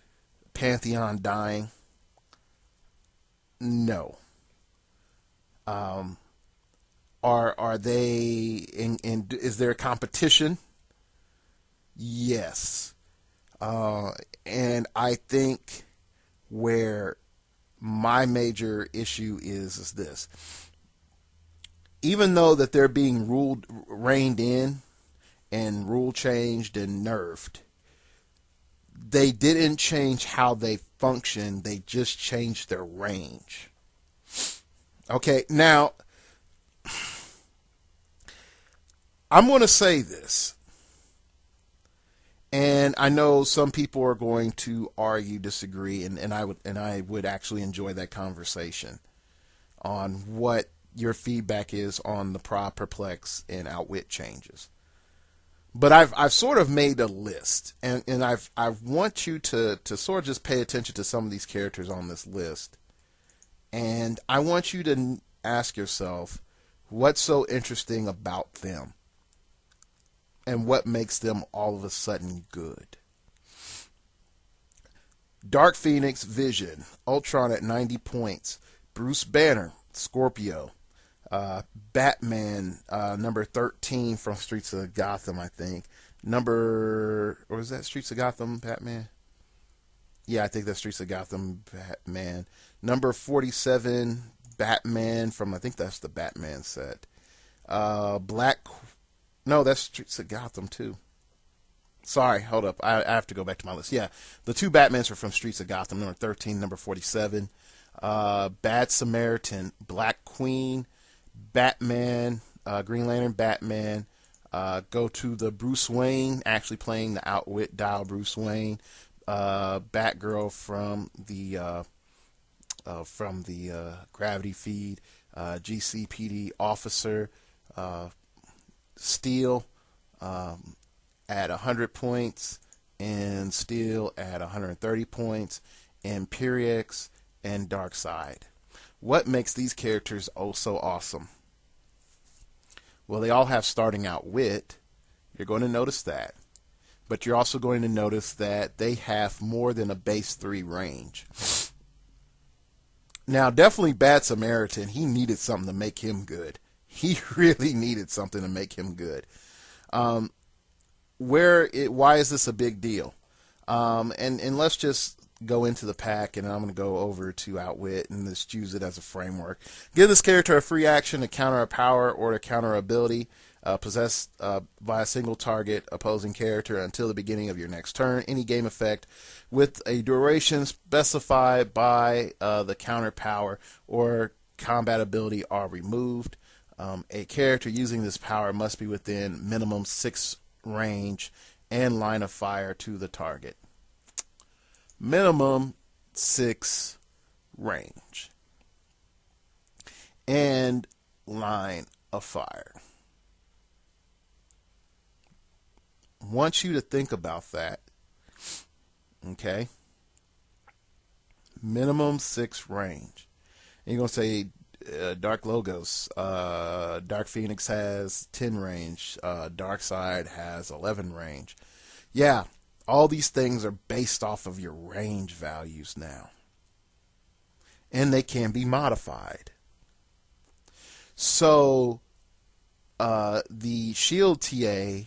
pantheon dying? No. Are they is there a competition? Yes. And I think where my major issue is this. Even though that they're being reined in and rule changed and nerfed, they didn't change how they function. They just changed their range. Okay, now, I'm going to say this. And I know some people are going to argue, disagree, and I would actually enjoy that conversation on what your feedback is on the Prob, Perplex, and Outwit changes. But I've sort of made a list, and I want you to sort of just pay attention to some of these characters on this list, and I want you to ask yourself what's so interesting about them. And what makes them all of a sudden good. Dark Phoenix, Vision. Ultron at 90 points. Bruce Banner, Scorpio. Batman, number 13 from Streets of Gotham, I think. Or is that Streets of Gotham, Batman? Yeah, I think that's Streets of Gotham, Batman. Number 47, Batman from, I think that's the Batman set. No, that's Streets of Gotham, too. Sorry, hold up. I have to go back to my list. Yeah, the two Batmans are from Streets of Gotham, number 13, number 47. Bad Samaritan, Black Queen, Batman, Green Lantern Batman. Go to the Bruce Wayne, actually playing the Outwit Dial Bruce Wayne. Batgirl from the Gravity Feed. GCPD Officer. Steel at 100 points, and Steel at 130 points, Imperiex, and Darkseid. What makes these characters oh so awesome? Well, they all have starting out wit. You're going to notice that. But you're also going to notice that they have more than a base 3 range. Now, definitely Bad Samaritan, he needed something to make him good. He really needed something to make him good. Why is this a big deal? And let's just go into the pack, and I'm going to go over to Outwit and just use it as a framework. Give this character a free action to counter a power or to counter ability possessed by a single target opposing character until the beginning of your next turn. Any game effect with a duration specified by the counter power or combat ability are removed. A character using this power must be within minimum 6 range and line of fire to the target. Minimum 6 range and line of fire. Want you to think about that. Okay? Minimum 6 range. And you're going to say, Dark Logos, Dark Phoenix has 10 range, Darkseid has 11 range. Yeah, all these things are based off of your range values now. And they can be modified. So, the Shield TA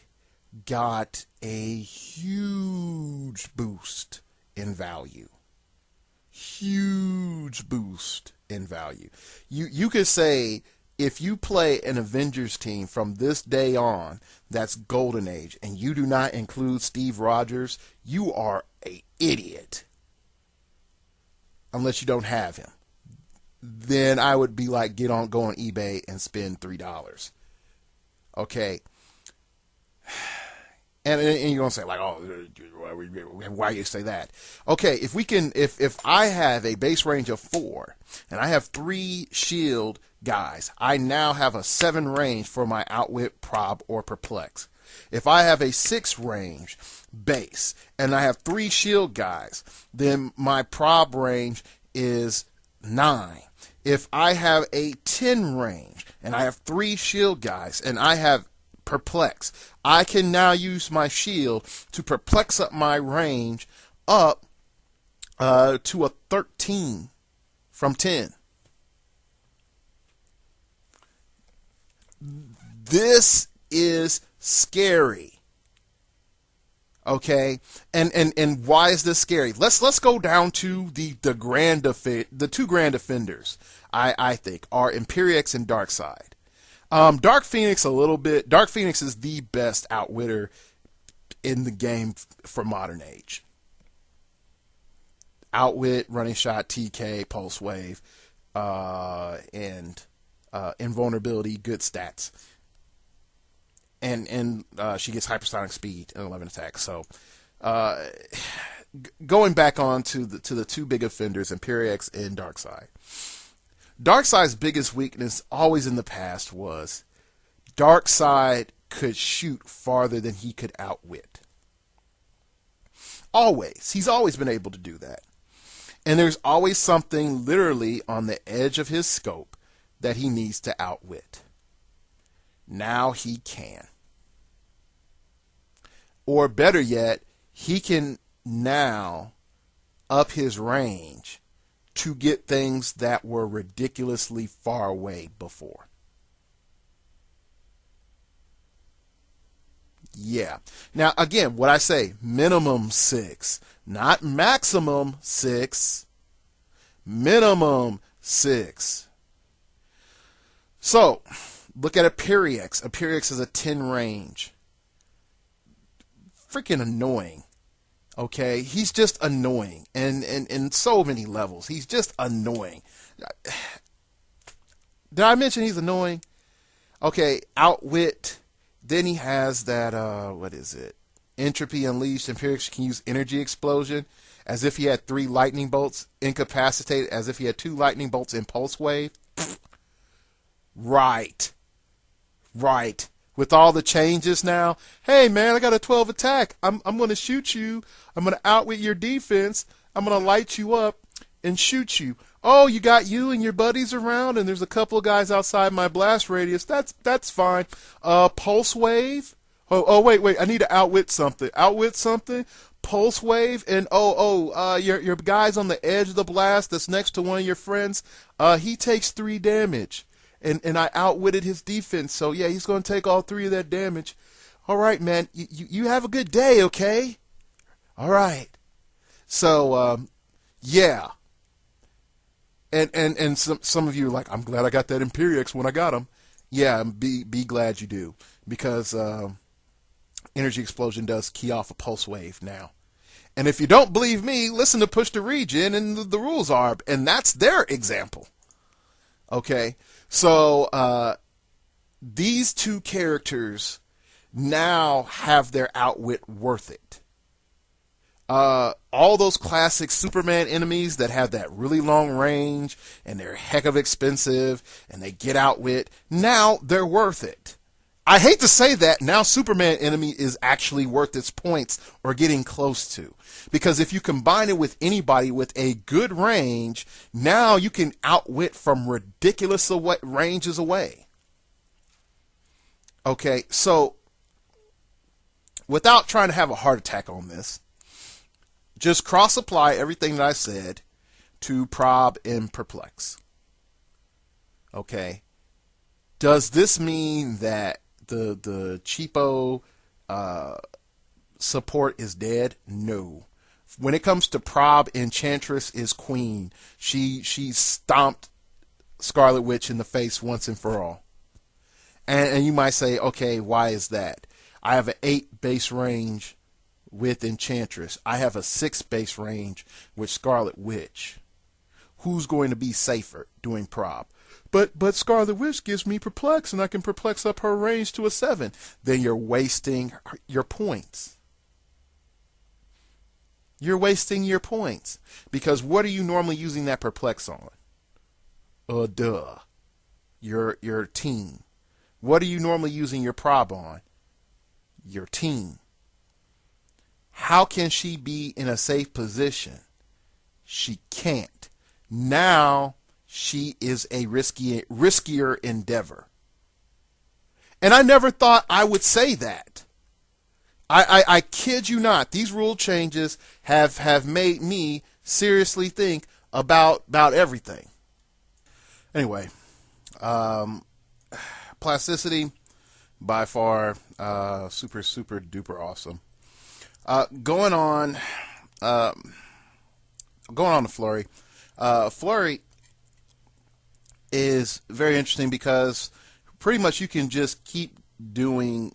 got a huge boost in value. Huge boost in value. You could say if you play an Avengers team from this day on that's Golden Age and you do not include Steve Rogers, you are an idiot. Unless you don't have him. Then I would be like, go on eBay and spend $3. Okay. And you're going to say, like, oh, why you say that? Okay, if I have a base range of 4, and I have 3 shield guys, I now have a 7 range for my Outwit, Prob, or Perplex. If I have a 6 range base, and I have 3 shield guys, then my Prob range is 9. if I have a 10 range and I have 3 shield guys and I have perplex, I can now use my shield to perplex up my range up to a 13 from 10. This is scary. Okay, and why is this scary? Let's go down to the two grand defenders. I think are Imperiex and Darkseid. Dark Phoenix a little bit. Dark Phoenix is the best outwitter in the game for modern age. Outwit, running shot, TK, pulse wave, and invulnerability, good stats. And she gets hypersonic speed and 11 attacks. So going back on to the two big offenders, Imperiex and Darkseid. Darkseid's biggest weakness always in the past was Darkseid could shoot farther than he could outwit. Always. He's always been able to do that. And there's always something literally on the edge of his scope that he needs to outwit. Now he can. Or better yet, he can now up his range to get things that were ridiculously far away before. Yeah. Now, again, what I say, minimum 6, not maximum 6, minimum 6. So, look at Imperiex. Imperiex is a 10 range. Freaking annoying. Okay? He's just annoying. And in so many levels. He's just annoying. Did I mention he's annoying? Okay, outwit. Then he has that, what is it? Entropy Unleashed. Imperiex can use energy explosion as if he had 3 lightning bolts. Incapacitated as if he had 2 lightning bolts in pulse wave. Right. Right. With all the changes now, hey man, I got a 12 attack. I'm going to shoot you. I'm going to outwit your defense. I'm going to light you up and shoot you. Oh, you got you and your buddies around, and there's a couple of guys outside my blast radius. That's fine. Pulse wave. Oh wait. I need to outwit something. Outwit something. Pulse wave, and your guy's on the edge of the blast that's next to one of your friends. He takes 3 damage. And I outwitted his defense, so yeah, he's going to take all 3 of that damage. All right, man, you have a good day, okay? All right. So, yeah. And some of you are like, I'm glad I got that Imperiex when I got him. Yeah, be glad you do, because energy explosion does key off a pulse wave now. And if you don't believe me, listen to Push the Region and the rules are, and that's their example. Okay, so these two characters now have their outwit worth it. All those classic Superman enemies that have that really long range and they're heck of expensive and they get outwit, now they're worth it. I hate to say that, now Superman enemy is actually worth its points or getting close to. Because if you combine it with anybody with a good range, now you can outwit from ridiculous ranges away. Okay, so without trying to have a heart attack on this, just cross-apply everything that I said to Prob and Perplex. Okay, does this mean that the cheapo support is dead? No. When it comes to Prob, Enchantress is queen. She stomped Scarlet Witch in the face once and for all. And you might say, okay, why is that? I have an 8 base range with Enchantress. I have a 6 base range with Scarlet Witch. Who's going to be safer doing Prob? But Scarlet Witch gives me Perplex, and I can Perplex up her range to a 7. Then you're wasting your points. You're wasting your points. Because what are you normally using that Perplex on? Your team. What are you normally using your Prob on? Your team. How can she be in a safe position? She can't. Now she is a riskier endeavor. And I never thought I would say that. I kid you not. These rule changes have made me seriously think about everything. Anyway, plasticity, by far, super duper awesome. Going on to Flurry. Flurry is very interesting because pretty much you can just keep doing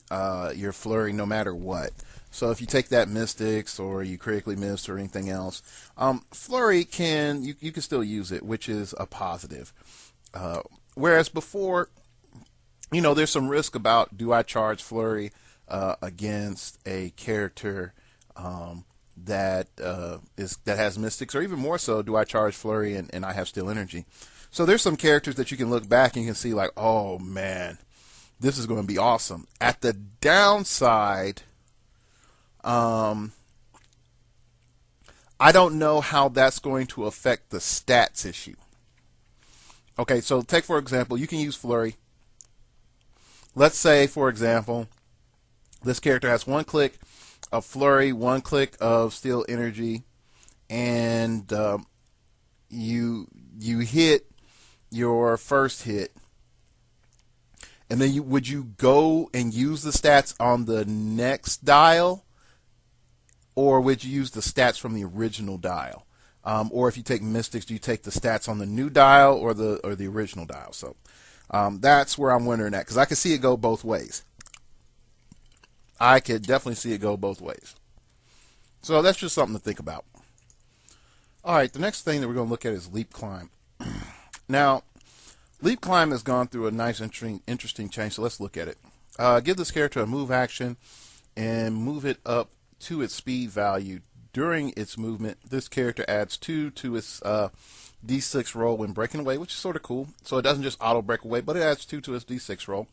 your Flurry no matter what. So if you take that Mystics or you critically miss or anything else, Flurry you can still use it, which is a positive. Whereas before, there's some risk about, do I charge Flurry against a character that has Mystics, or even more so, do I charge Flurry and I have Still Energy? So there's some characters that you can look back and you can see like, oh man, this is going to be awesome. At the downside, I don't know how that's going to affect the stats issue. Okay, so take for example, you can use Flurry. Let's say, for example, this character has 1 click of Flurry, 1 click of Still Energy, and you hit your first hit, and then would you go and use the stats on the next dial, or would you use the stats from the original dial? Or if you take Mystics, do you take the stats on the new dial or the original dial? So that's where I'm wondering at, because I can see it go both ways. I could definitely see it go both ways. So that's just something to think about. All right, the next thing that we're going to look at is Leap Climb. Now, Leap Climb has gone through a nice, interesting change, so let's look at it. Give this character a move action and move it up to its speed value. During its movement, this character adds 2 to its D6 roll when breaking away, which is sort of cool. So it doesn't just auto break away, but it adds 2 to its D6 roll.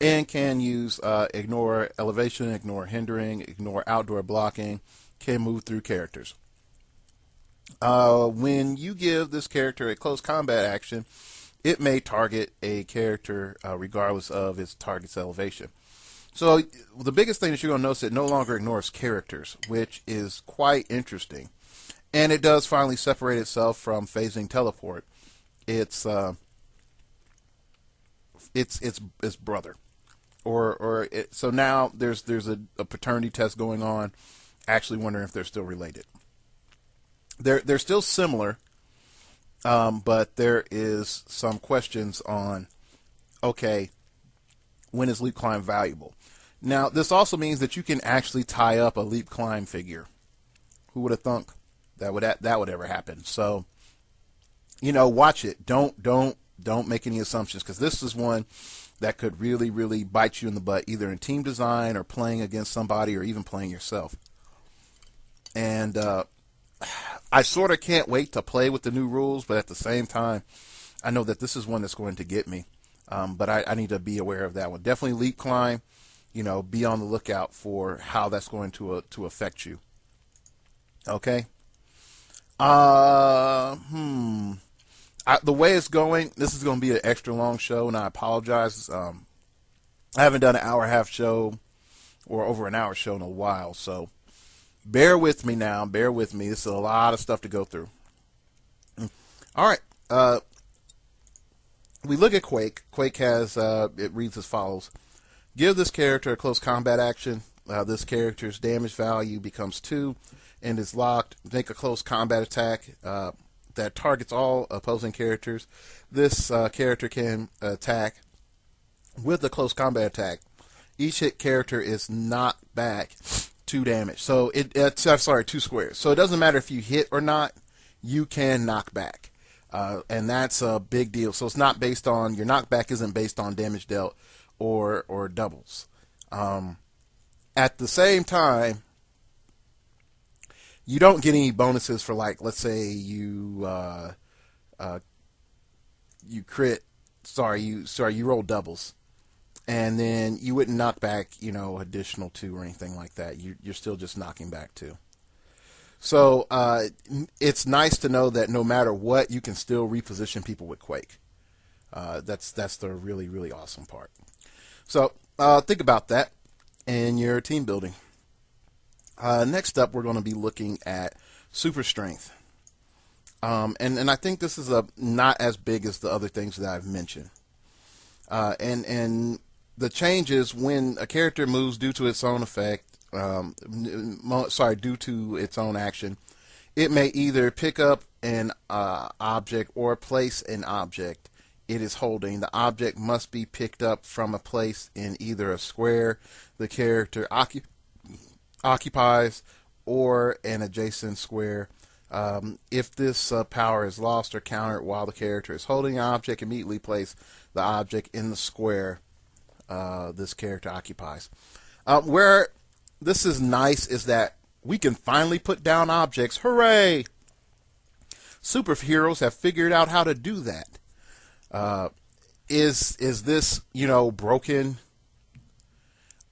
And can use ignore elevation, ignore hindering, ignore outdoor blocking, can move through characters. When you give this character a close combat action, it may target a character regardless of its target's elevation. So the biggest thing that you're going to notice, it no longer ignores characters, which is quite interesting. And it does finally separate itself from phasing teleport. It's brother. So now there's a paternity test going on, actually wondering if they're still related. They're still similar, but there is some questions on, okay, when is Leap Climb valuable? Now, this also means that you can actually tie up a Leap Climb figure. Who would have thunk that would ever happen? So, watch it. Don't make any assumptions, because this is one that could really, really bite you in the butt, either in team design or playing against somebody or even playing yourself. And I sort of can't wait to play with the new rules, but at the same time, I know that this is one that's going to get me. But I need to be aware of that one. Definitely Leap Climb. Be on the lookout for how that's going to affect you. Okay. The way it's going, this is going to be an extra long show, and I apologize. I haven't done an hour-and-a-half show or over an hour show in a while, so bear with me now. Bear with me. This is a lot of stuff to go through. All right. We look at Quake. Quake has, it reads as follows. Give this character a close combat action. This character's damage value becomes 2 and is locked. Make a close combat attack that targets all opposing characters. This character can attack with a close combat attack. Each hit character is knocked back 2 damage. So 2 squares. So it doesn't matter if you hit or not, you can knock back. And that's a big deal. So it's not based on, your knockback isn't based on damage dealt or doubles. At the same time, you don't get any bonuses for, like, let's say you roll doubles, and then you wouldn't knock back, additional 2 or anything like that. You're still just knocking back 2. So it's nice to know that no matter what, you can still reposition people with Quake. That's the really, really awesome part. So think about that in your team building. Next up, we're going to be looking at super strength. And I think this is not as big as the other things that I've mentioned. And the change is when a character moves due to its own effect, due to its own action, it may either pick up an object or place an object it is holding. The object must be picked up from a place in either a square the character occupies or an adjacent square. If this power is lost or countered while the character is holding an object, immediately place the object in the square this character occupies. Where this is nice is that we can finally put down objects. Hooray! Superheroes have figured out how to do that. Is this, broken?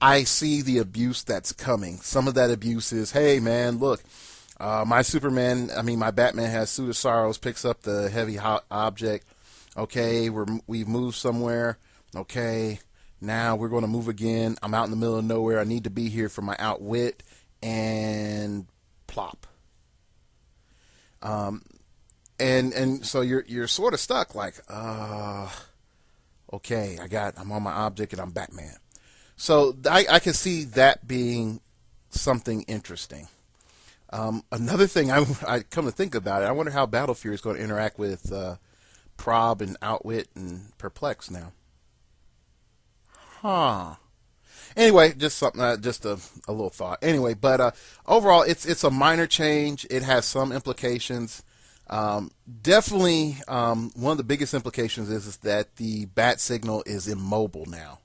I see the abuse that's coming. Some of that abuse is, hey man, look, my Batman has Suit of Sorrows, picks up the heavy object. Okay, we've moved somewhere. Okay, now we're going to move again. I'm out in the middle of nowhere. I need to be here for my outwit, and plop. And so you're sort of stuck, like, okay, I'm on my object and I'm Batman. So I can see that being something interesting. Another thing I come to think about it, I wonder how Battle Fury is going to interact with Prob and Outwit and Perplex now. Anyway, just something, just a little thought. Anyway, but overall, it's a minor change. It has some implications. Definitely, one of the biggest implications is that the bat signal is immobile now.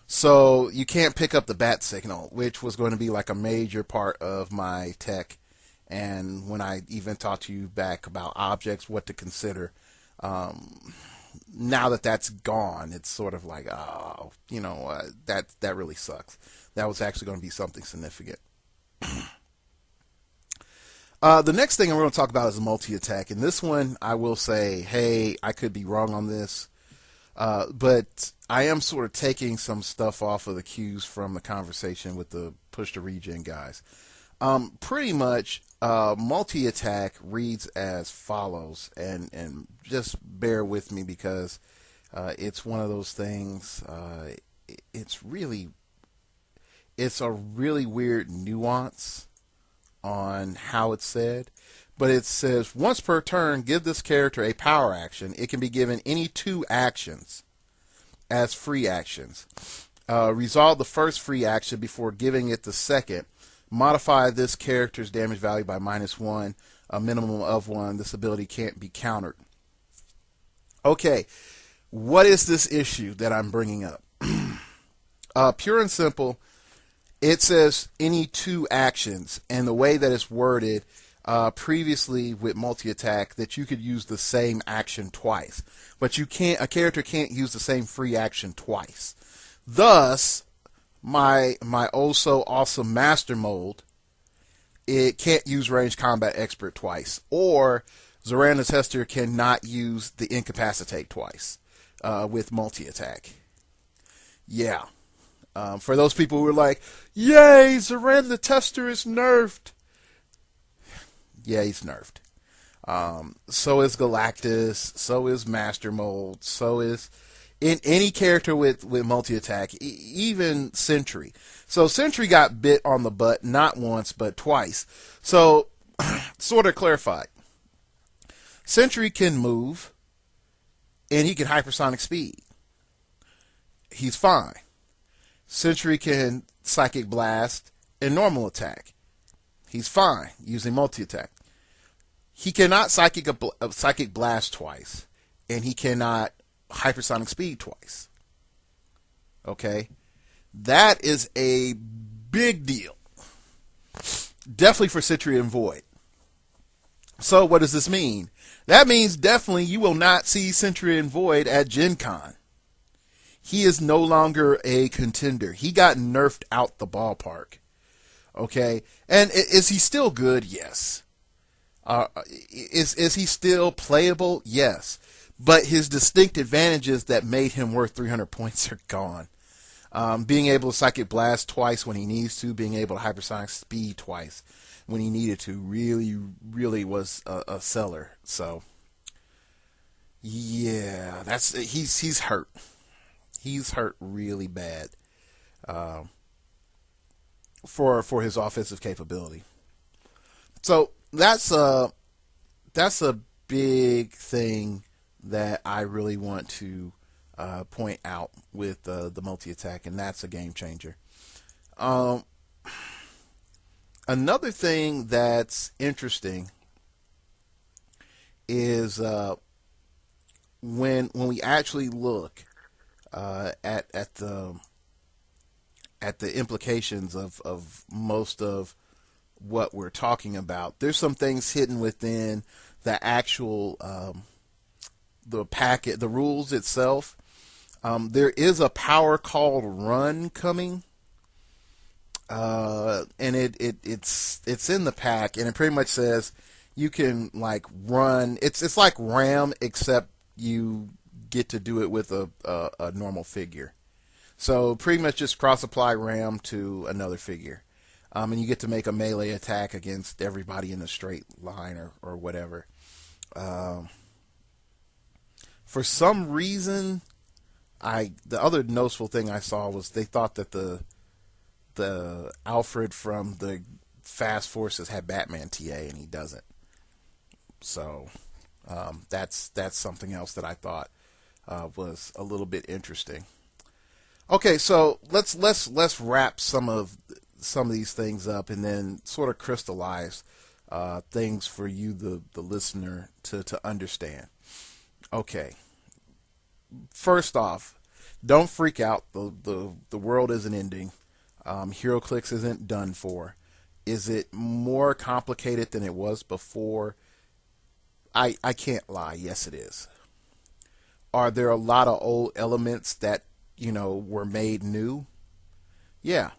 So you can't pick up the bat signal, which was going to be like a major part of my tech. And when I even talked to you back about objects, what to consider, now that that's gone, it's sort of like, that really sucks. That was actually going to be something significant. The next thing I'm going to talk about is multi-attack. And this one, I will say, hey, I could be wrong on this. But I am sort of taking some stuff off of the cues from the conversation with the Push to Regen guys. Pretty much, multi-attack reads as follows, and just bear with me because it's one of those things. It's a really weird nuance on how it's said, but it says once per turn, give this character a power action. It can be given any 2 actions as free actions. Resolve the first free action before giving it the second. Modify this character's damage value by -1, a minimum of 1. This ability can't be countered. Okay, what is this issue that I'm bringing up? Pure and simple, it says any 2 actions, and the way that it's worded previously with multi-attack, that you could use the same action twice, but a character can't use the same free action twice. Thus, my oh so awesome master mold, it can't use ranged combat expert twice, or Zoran the Tester cannot use the incapacitate twice with multi-attack. Yeah. For those people who are like, yay, Zoran the Tester is nerfed. Yeah, he's nerfed. So is Galactus, so is Master Mold, so is in any character with multi-attack, even Sentry. So Sentry got bit on the butt not once, but twice. So, sort of clarified. Sentry can move, and he can hypersonic speed. He's fine. Sentry can Psychic Blast and normal attack. He's fine using multi-attack. He cannot Psychic Blast twice, and he cannot hypersonic speed twice. Okay? That is a big deal. Definitely for Sentry and Void. So what does this mean? That means definitely you will not see Sentry and Void at Gen Con. He is no longer a contender. He got nerfed out the ballpark. Okay, and is he still good? Yes. Is he still playable? Yes. But his distinct advantages that made him worth 300 points are gone. Being able to psychic blast twice when he needs to, being able to hypersonic speed twice when he needed to, really was a seller. So yeah, he's hurt. He's hurt really bad for his offensive capability. So that's a big thing that I really want to point out with the multi-attack, and that's a game changer. Um, Another thing that's interesting is when we actually look at the implications of most of what we're talking about. There's some things hidden within the actual the packet, the rules itself. There is a power called run coming, and it's in the pack, and it pretty much says you can like run. It's like RAM, except you get to do it with a normal figure. So pretty much just cross apply RAM to another figure. And you get to make a melee attack against everybody in a straight line or whatever. For some reason, the other noticeable thing I saw was they thought that the Alfred from the Fast Forces had Batman TA, and he doesn't. So that's something else that I thought was a little bit interesting. Okay, so let's wrap some of these things up and then sort of crystallize things for you, the listener, to understand. Okay, first off, don't freak out. The world isn't ending. HEROCLIX isn't done for. Is it more complicated than it was before? I can't lie. Yes, it is. Are there a lot of old elements that were made new? Yeah.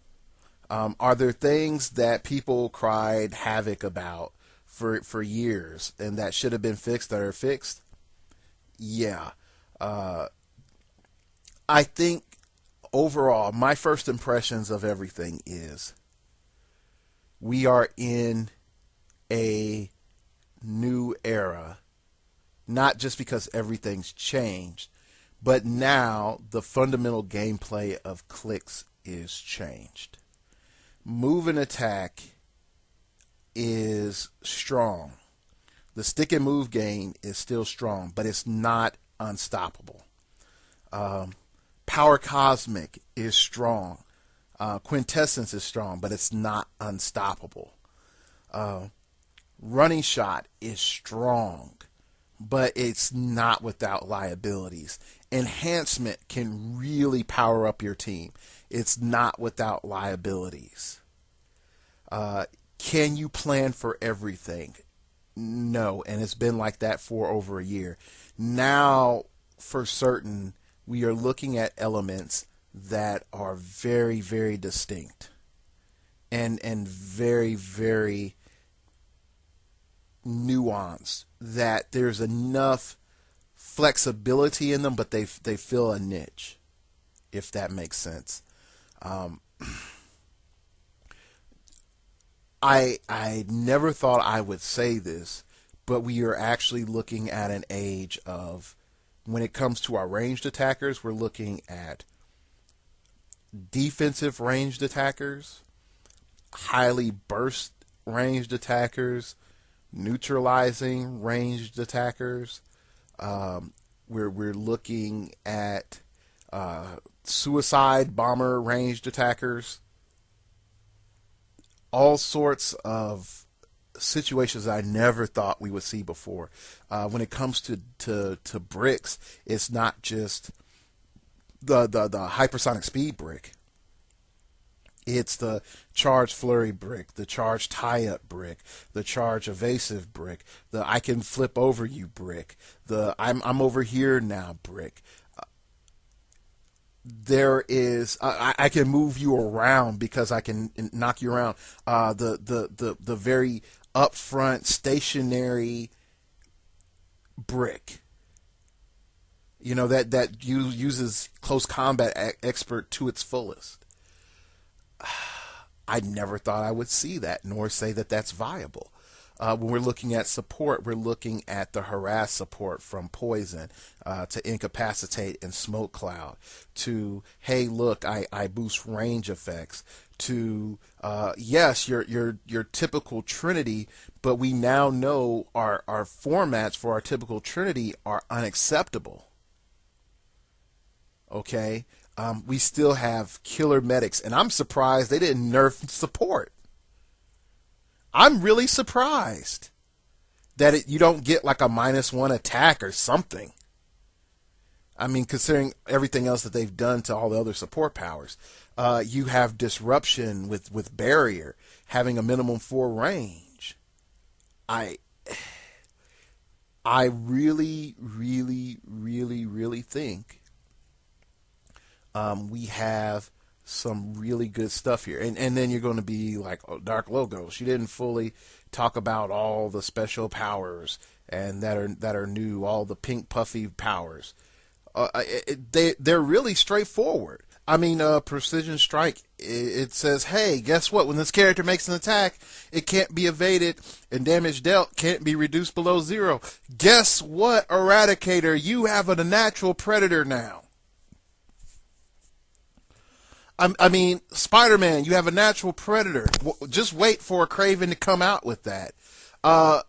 Are there things that people cried havoc about for years and that should have been fixed that are fixed? Yeah. I think overall, my first impressions of everything is we are in a new era, not just because everything's changed, but now the fundamental gameplay of clicks is changed. Move and attack is strong. The stick and move game is still strong, but it's not unstoppable. Power Cosmic is strong. Quintessence is strong, but it's not unstoppable. Running Shot is strong, but it's not without liabilities. Enhancement can really power up your team. It's not without liabilities. Can you plan for everything? No, and it's been like that for over a year. Now, for certain, we are looking at elements that are very, very distinct and very, very nuanced, that there's enough flexibility in them, but they fill a niche, if that makes sense. I never thought I would say this, but we are actually looking at an age of, when it comes to our ranged attackers, we're looking at defensive ranged attackers, highly burst ranged attackers, neutralizing ranged attackers. We're looking at suicide bomber ranged attackers. All sorts of situations I never thought we would see before. When it comes to bricks, it's not just the hypersonic speed brick. It's the charge flurry brick, the charge tie-up brick, the charge evasive brick, the I can flip over you brick, the I'm over here now brick. there is I can move you around because I can knock you around. The very upfront stationary brick, that uses close combat expert to its fullest. I never thought I would see that, nor say that that's viable. When we're looking at support, we're looking at the harass support from poison, to incapacitate and smoke cloud, to, hey, look, I boost range effects, to, yes, your typical Trinity, but we now know our formats for our typical Trinity are unacceptable. Okay? We still have killer medics, and I'm surprised they didn't nerf support. I'm really surprised that you don't get like a -1 attack or something. I mean, considering everything else that they've done to all the other support powers. You have disruption with barrier, having a minimum 4 range. I really, really, really, really think we have some really good stuff here. And then you're going to be like, oh, Dark Logo, she didn't fully talk about all the special powers and that are new, all the pink puffy powers. They're really straightforward. I mean, Precision Strike, it says, hey, guess what? When this character makes an attack, it can't be evaded, and damage dealt can't be reduced below 0. Guess what, Eradicator? You have a natural predator now. I mean, Spider-Man, you have a natural predator. Just wait for a Kraven to come out with that. I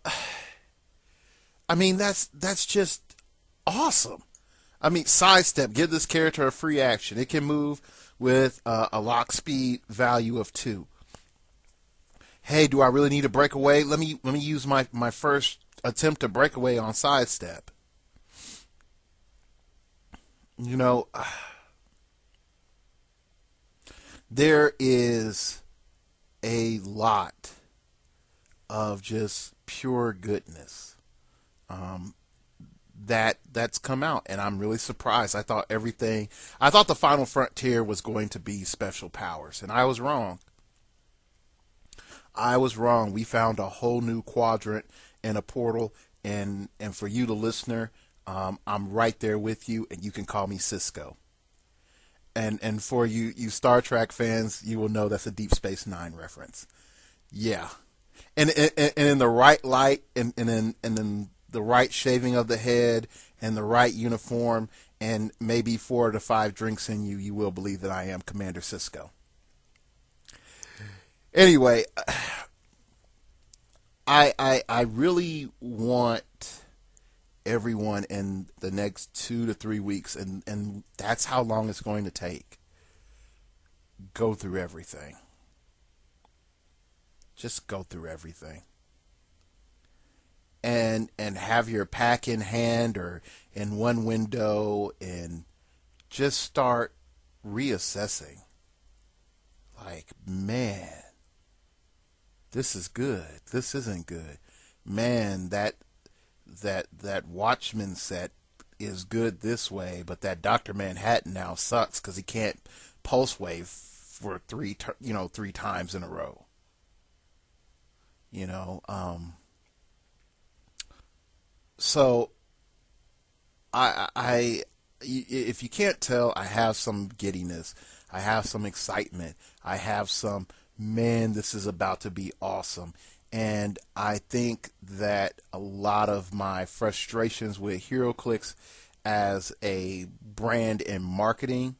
mean, that's just awesome. I mean, sidestep, give this character a free action. It can move with a lock speed value of 2. Hey, do I really need to break away? Let me use my first attempt to break away on sidestep. There is a lot of just pure goodness that's come out, and I'm really surprised. I thought the final frontier was going to be special powers, and I was wrong. We found a whole new quadrant and a portal, and for you, the listener, I'm right there with you, and you can call me Cisco. And for you Star Trek fans, you will know that's a Deep Space Nine reference. Yeah, and in the right light, and in the right shaving of the head, and the right uniform, and maybe 4 to 5 drinks in you, you will believe that I am Commander Cisco. Anyway, I really want everyone in the next 2 to 3 weeks, and that's how long it's going to take. Go through everything. Just go through everything. And have your pack in hand or in one window, and just start reassessing. Like, man, this is good. This isn't good. Man, that Watchmen set is good this way, but that Dr. Manhattan now sucks because he can't pulse wave for 3 times in a row. So I if you can't tell, I have some giddiness. I have some excitement. I have some, man, this is about to be awesome. And I think that a lot of my frustrations with HEROCLIX as a brand and marketing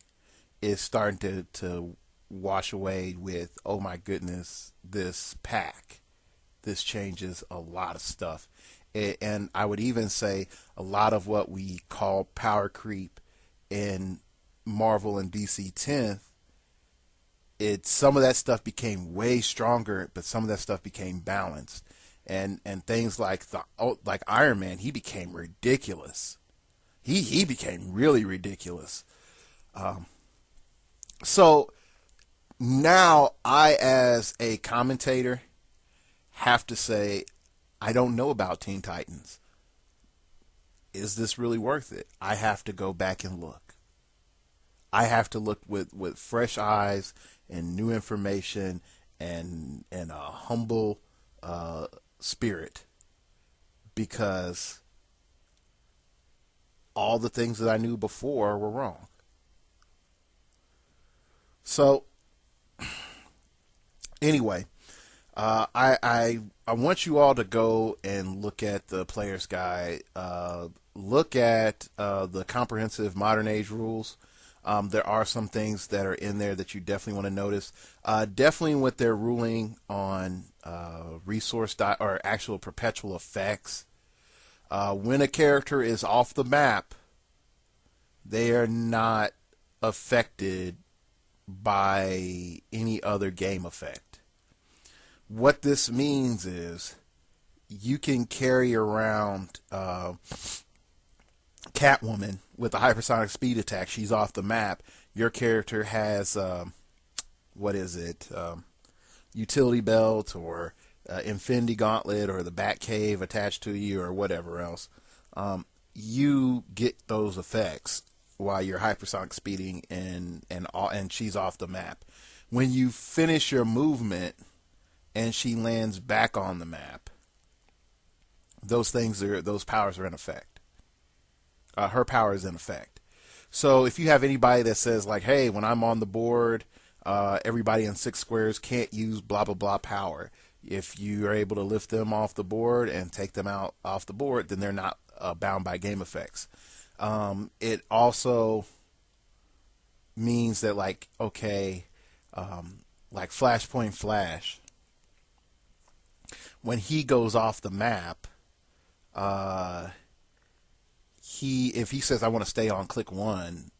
is starting to wash away with, oh my goodness, this pack. This changes a lot of stuff. And I would even say a lot of what we call power creep in Marvel and DC 10th, some of that stuff became way stronger, but some of that stuff became balanced. And things like Iron Man, he became ridiculous. He became really ridiculous. So now I, as a commentator, have to say, I don't know about Teen Titans. Is this really worth it? I have to go back and look. I have to look with fresh eyes and new information and a humble spirit, because all the things that I knew before were wrong. So anyway, I want you all to go and look at the player's guide. Look at the comprehensive modern age rules. There are some things that are in there that you definitely want to notice. Definitely with their ruling on or actual perpetual effects. When a character is off the map, they are not affected by any other game effect. What this means is you can carry around Catwoman with a hypersonic speed attack. She's off the map. Your character has utility belt or Infinity Gauntlet or the Batcave attached to you or whatever else. You get those effects while you're hypersonic speeding and she's off the map. When you finish your movement and she lands back on the map, those powers are in effect. Her power is in effect. So if you have anybody that says like, hey, when I'm on the board, everybody in 6 squares can't use blah blah blah power. If you are able to lift them off the board and take them out off the board, then they're not bound by game effects. It also means that like Flashpoint Flash, when he goes off the map, if he says I want to stay on click 1,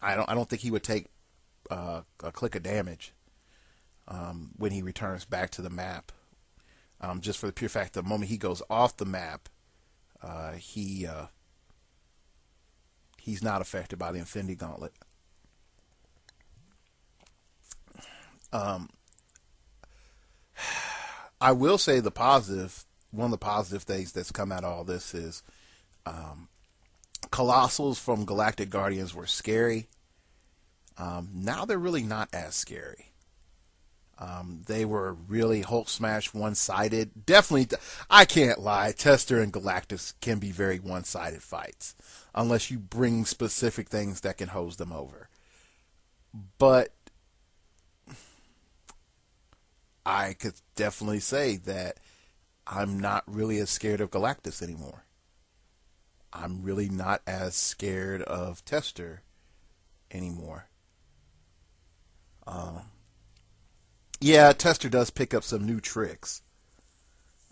I don't think he would take a click of damage when he returns back to the map. Just for the pure fact that the moment he goes off the map, he's not affected by the Infinity Gauntlet. I will say one of the positive things that's come out of all this is Colossals from Galactic Guardians were scary. Now they're really not as scary. They were really Hulk smash one-sided. Definitely, I can't lie, Tester and Galactus can be very one-sided fights, unless you bring specific things that can hose them over. But I could definitely say that I'm not really as scared of Galactus anymore. I'm really not as scared of Tester anymore. Yeah, Tester does pick up some new tricks,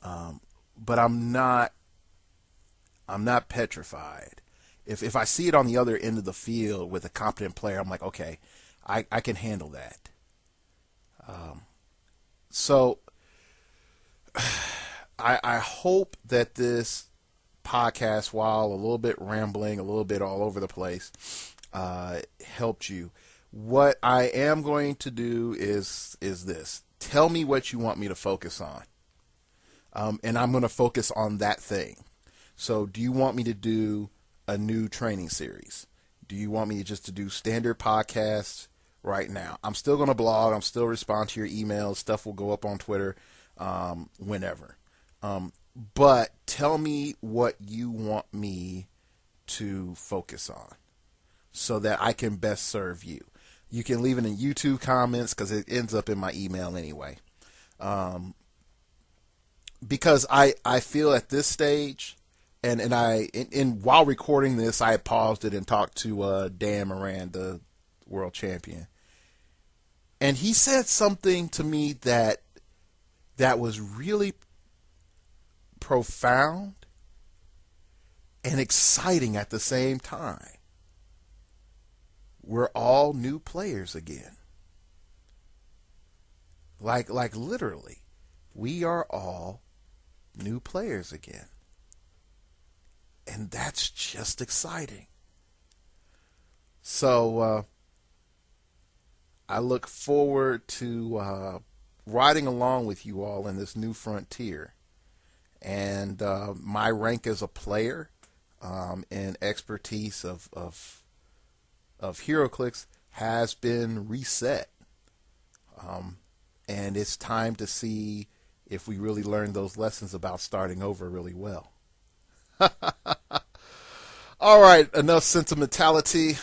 but I'm not petrified. If I see it on the other end of the field with a competent player, I'm like, okay, I can handle that. So I hope that this podcast, while a little bit rambling, a little bit all over the place, helped you. What I am going to do is this. Tell me what you want me to focus on. And I'm going to focus on that thing. So do you want me to do a new training series? Do you want me just to do standard podcasts right now? I'm still going to blog. I'm still respond to your emails. Stuff will go up on Twitter whenever. But tell me what you want me to focus on so that I can best serve you. You can leave it in YouTube comments because it ends up in my email anyway. Because I feel at this stage, and while recording this, I paused it and talked to Dan Moran, the world champion. And he said something to me that was really profound and exciting at the same time. We're all new players again. Like literally, we are all new players again. And that's just exciting. So I look forward to riding along with you all in this new frontier. And my rank as a player and expertise of HEROCLIX has been reset. And it's time to see if we really learned those lessons about starting over really well. All right, enough sentimentality.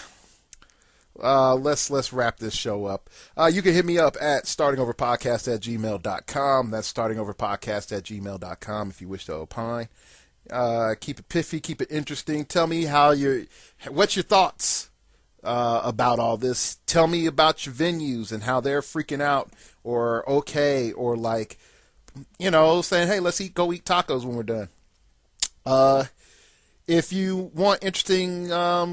Let's wrap this show up. You can hit me up at startingoverpodcast@gmail.com. That's startingoverpodcast@gmail.com if you wish to opine. Keep it piffy, keep it interesting. Tell me what's your thoughts about all this. Tell me about your venues and how they're freaking out or okay, or like, saying, hey, let's go eat tacos when we're done. If you want interesting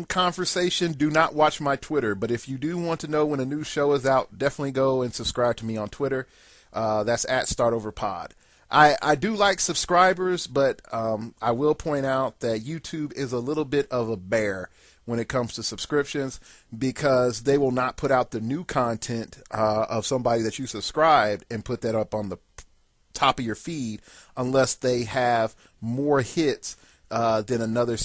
conversation, do not watch my Twitter. But if you do want to know when a new show is out, definitely go and subscribe to me on Twitter. That's at StartOverPod. I do like subscribers, but I will point out that YouTube is a little bit of a bear when it comes to subscriptions, because they will not put out the new content of somebody that you subscribed and put that up on the top of your feed unless they have more hits than another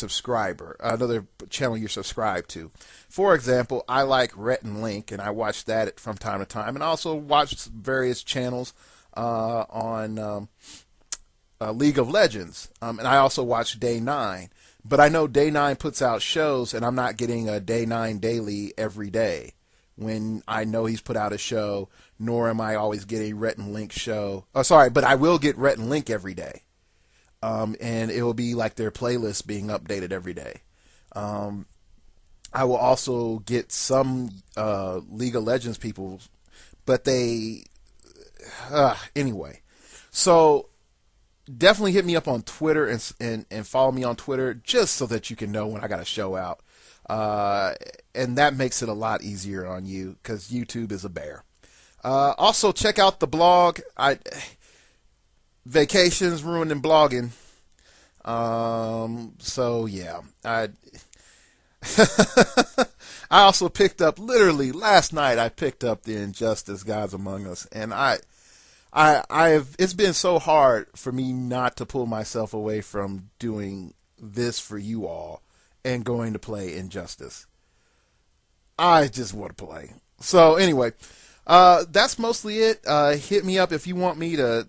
channel you're subscribed to. For example, I like Rhett and Link, and I watch that from time to time, and I also watch various channels on League of Legends, and I also watch Day 9. But I know Day 9 puts out shows, and I'm not getting a Day 9 daily every day when I know he's put out a show, nor am I always getting Rhett and Link show. Oh, sorry, but I will get Rhett and Link every day. And it will be like their playlist being updated every day. I will also get some League of Legends people, but anyway. So definitely hit me up on Twitter and follow me on Twitter just so that you can know when I got a show out. And that makes it a lot easier on you because YouTube is a bear. Also, check out the blog. Vacations ruining blogging. So yeah, I also picked up, literally last night, I picked up the Injustice Gods Among Us, and it's been so hard for me not to pull myself away from doing this for you all and going to play Injustice. I just want to play. So anyway, that's mostly it. Hit me up if you want me to.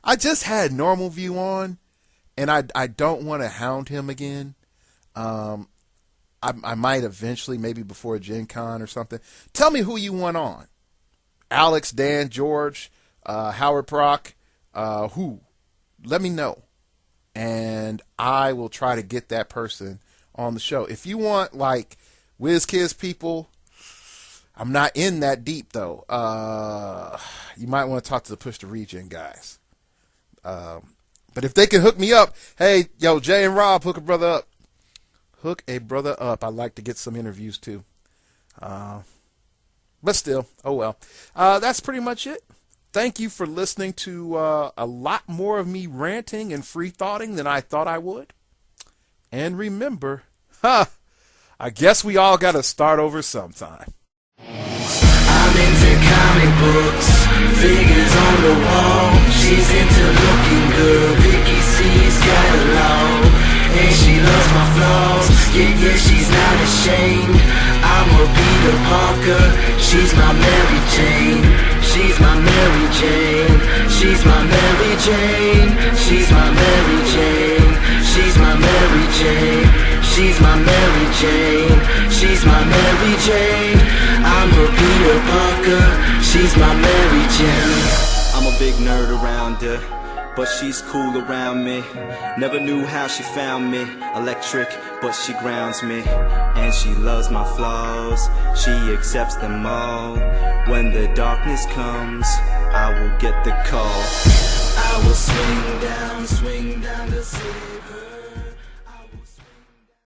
I just had Normal View on, and I don't want to hound him again. I might eventually, maybe before Gen Con or something. Tell me who you want on. Alex, Dan, George, Howard Proc, who? Let me know. And I will try to get that person on the show. If you want, like, WizKids people, I'm not in that deep, though. You might want to talk to the Push to Regen guys. But if they can hook me up, hey, yo, Jay and Rob, hook a brother up. Hook a brother up. I'd like to get some interviews, too. But still, oh well. That's pretty much it. Thank you for listening to a lot more of me ranting and free-thoughting than I thought I would. And remember, I guess we all got to start over sometime. I'm into comic books, figures on the wall. She's into looking good, Vicky C's got a law. And she loves my flaws, yeah, she's not ashamed. I'm a Peter Parker, she's my Mary Jane. She's my Mary Jane, she's my Mary Jane. She's my Mary Jane, she's my Mary Jane. She's my Mary Jane, she's my Mary Jane. I'm a Peter Parker, she's my Mary Jane. I'm a big nerd around her, but she's cool around me. Never knew how she found me. Electric, but she grounds me. And she loves my flaws, she accepts them all. When the darkness comes, I will get the call. I will swing down to save her.